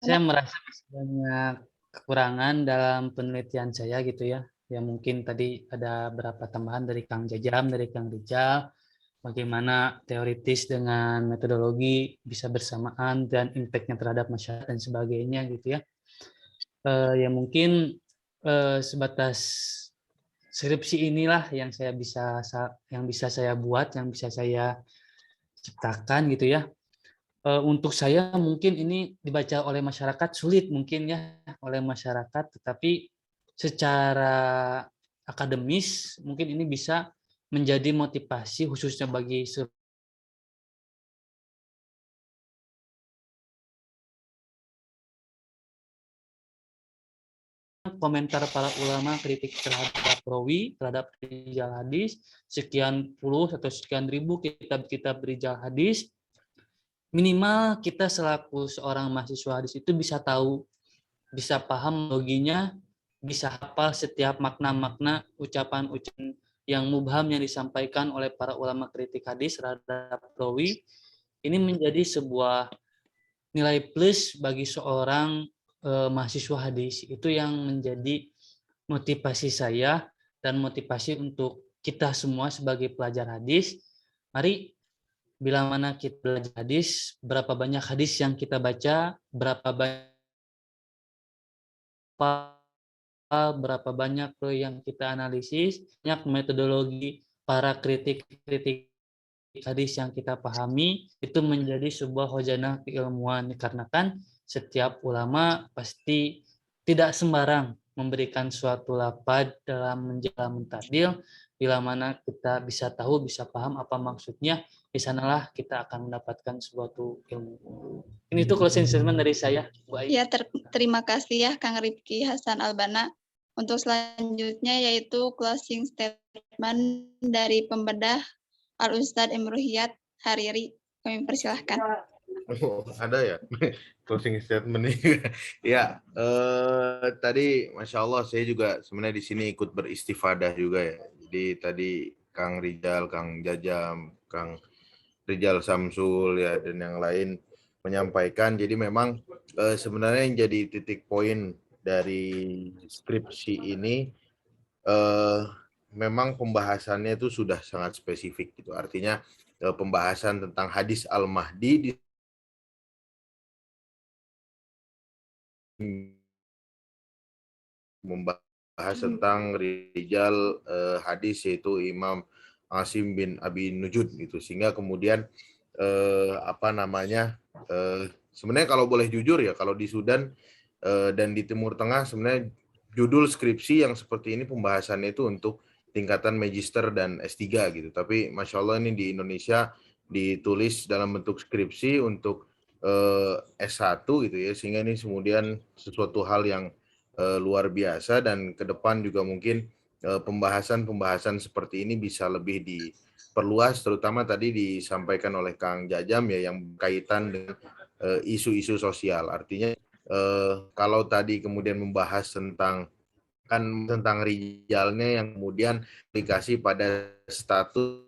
C: Saya merasa banyak kekurangan dalam penelitian saya gitu ya. Ya mungkin tadi ada beberapa tambahan dari Kang Jajam, dari Kang Rijal, bagaimana teoritis dengan metodologi bisa bersamaan dan impact-nya terhadap masyarakat dan sebagainya gitu ya. Ya mungkin sebatas skripsi inilah yang bisa saya buat, yang bisa saya ciptakan gitu ya. Untuk saya mungkin ini dibaca oleh masyarakat sulit mungkin ya oleh masyarakat, tetapi secara akademis mungkin ini bisa menjadi motivasi khususnya bagi komentar para ulama kritik terhadap rawi, terhadap rijal hadis, sekian puluh atau sekian ribu kitab-kitab rijal hadis, minimal kita selaku seorang mahasiswa hadis itu bisa tahu, bisa paham loginya, bisa hafal setiap makna-makna ucapan-ucapan yang mubham yang disampaikan oleh para ulama kritik hadis terhadap rawi. Ini menjadi sebuah nilai plus bagi seorang mahasiswa hadis. Itu yang menjadi motivasi saya dan motivasi untuk kita semua sebagai pelajar hadis. Mari bila mana kita belajar hadis, berapa banyak hadis yang kita baca, berapa banyak yang kita analisis, banyak metodologi para kritik hadis yang kita pahami, itu menjadi sebuah khazanah keilmuan, dikarenakan setiap ulama pasti tidak sembarang memberikan suatu lafaz dalam menjelaskan mentadil. Bila mana kita bisa tahu, bisa paham apa maksudnya, di sanalah kita akan mendapatkan suatu ilmu. Ini tuh closing statement dari saya, Bu Ai.
A: Ya, terima kasih ya Kang Rifki Hasan Albana. Untuk selanjutnya yaitu closing statement dari pembedah Al-Ustadz Imruhiyat Hariri. Kami persilahkan.
D: Oh, ada ya closing statement nih. Ya, tadi Masya Allah saya juga sebenarnya di sini ikut beristifadah juga ya. Jadi tadi Kang Rijal, Kang Jajam, Kang Rijal Samsul ya dan yang lain menyampaikan. Jadi memang sebenarnya yang jadi titik poin dari skripsi ini memang pembahasannya itu sudah sangat spesifik gitu. Artinya pembahasan tentang hadis Al-Mahdi di membahas tentang rijal hadis yaitu Imam Asim bin Abi Nujud gitu, sehingga kemudian sebenarnya kalau boleh jujur ya, kalau di Sudan dan di Timur Tengah sebenarnya judul skripsi yang seperti ini pembahasannya itu untuk tingkatan magister dan S3 gitu, tapi Masya Allah ini di Indonesia ditulis dalam bentuk skripsi untuk S1 gitu ya, sehingga ini kemudian sesuatu hal yang luar biasa, dan ke depan juga mungkin pembahasan-pembahasan seperti ini bisa lebih diperluas, terutama tadi disampaikan oleh Kang Jajam ya yang berkaitan dengan isu-isu sosial. Artinya kalau tadi kemudian membahas tentang rijalnya yang kemudian aplikasi pada status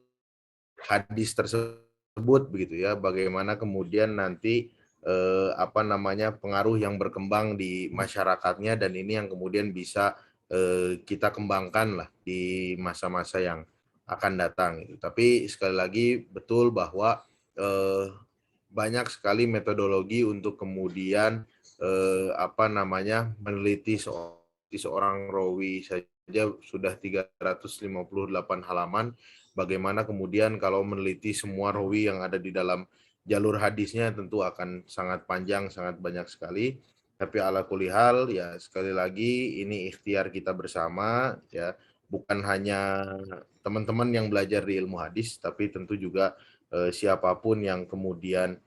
D: hadis tersebut begitu ya, bagaimana kemudian nanti pengaruh yang berkembang di masyarakatnya, dan ini yang kemudian bisa kita kembangkan lah di masa-masa yang akan datang. Tapi sekali lagi betul bahwa banyak sekali metodologi untuk kemudian meneliti seorang rawi saja sudah 358 halaman. Bagaimana kemudian kalau meneliti semua rawi yang ada di dalam jalur hadisnya, tentu akan sangat panjang, sangat banyak sekali. Tapi ala kulihal, ya sekali lagi ini ikhtiar kita bersama, ya bukan hanya teman-teman yang belajar di ilmu hadis, tapi tentu juga siapapun yang kemudian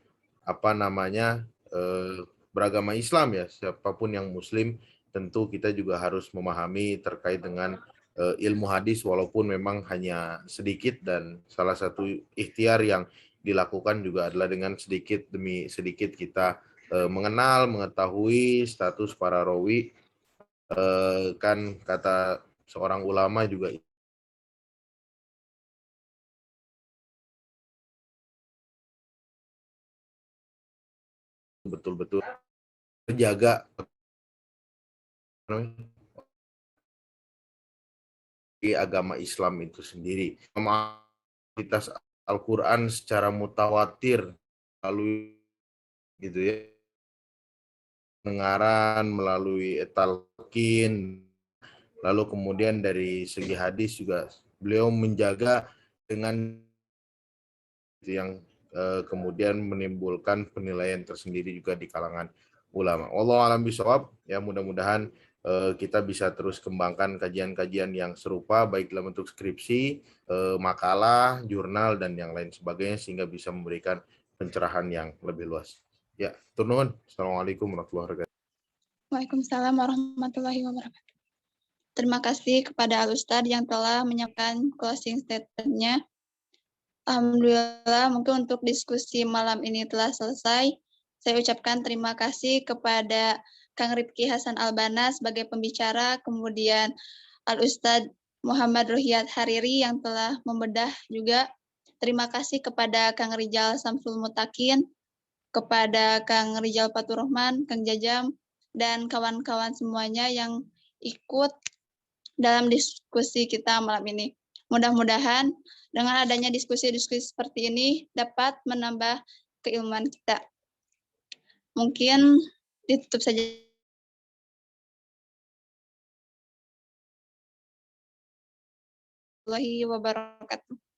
D: beragama Islam, ya siapapun yang Muslim, tentu kita juga harus memahami terkait dengan ilmu hadis, walaupun memang hanya sedikit, dan salah satu ikhtiar yang dilakukan juga adalah dengan sedikit demi sedikit kita mengenal, mengetahui status para rawi. Kan kata seorang ulama juga, betul-betul terjaga di agama Islam itu sendiri. Memahami Al-Quran secara mutawatir, lalu gitu ya, pendengaran melalui talqin, lalu kemudian dari segi hadis juga beliau menjaga dengan yang kemudian menimbulkan penilaian tersendiri juga di kalangan ulama. Wallahu a'lam bishawab. Ya, mudah-mudahan kita bisa terus kembangkan kajian-kajian yang serupa, baik dalam bentuk skripsi, makalah, jurnal, dan yang lain sebagainya, sehingga bisa memberikan pencerahan yang lebih luas. Ya, turun. Assalamualaikum warahmatullahi wabarakatuh.
A: Waalaikumsalam warahmatullahi wabarakatuh. Terima kasih kepada Al-Ustadz yang telah menyampaikan closing statement-nya. Alhamdulillah, mungkin untuk diskusi malam ini telah selesai. Saya ucapkan terima kasih kepada Kang Rifki Hasan Albana sebagai pembicara, kemudian Al-Ustadz Muhammad Ruhiyat Hariri yang telah membedah juga. Terima kasih kepada Kang Rijal Samsul Mutakin, kepada Kang Rijal Faturrahman, Kang Jajam, dan kawan-kawan semuanya yang ikut dalam diskusi kita malam ini. Mudah-mudahan dengan adanya diskusi-diskusi seperti ini dapat menambah keilmuan kita. Mungkin ditutup saja. Warahmatullahi wabarakatuh.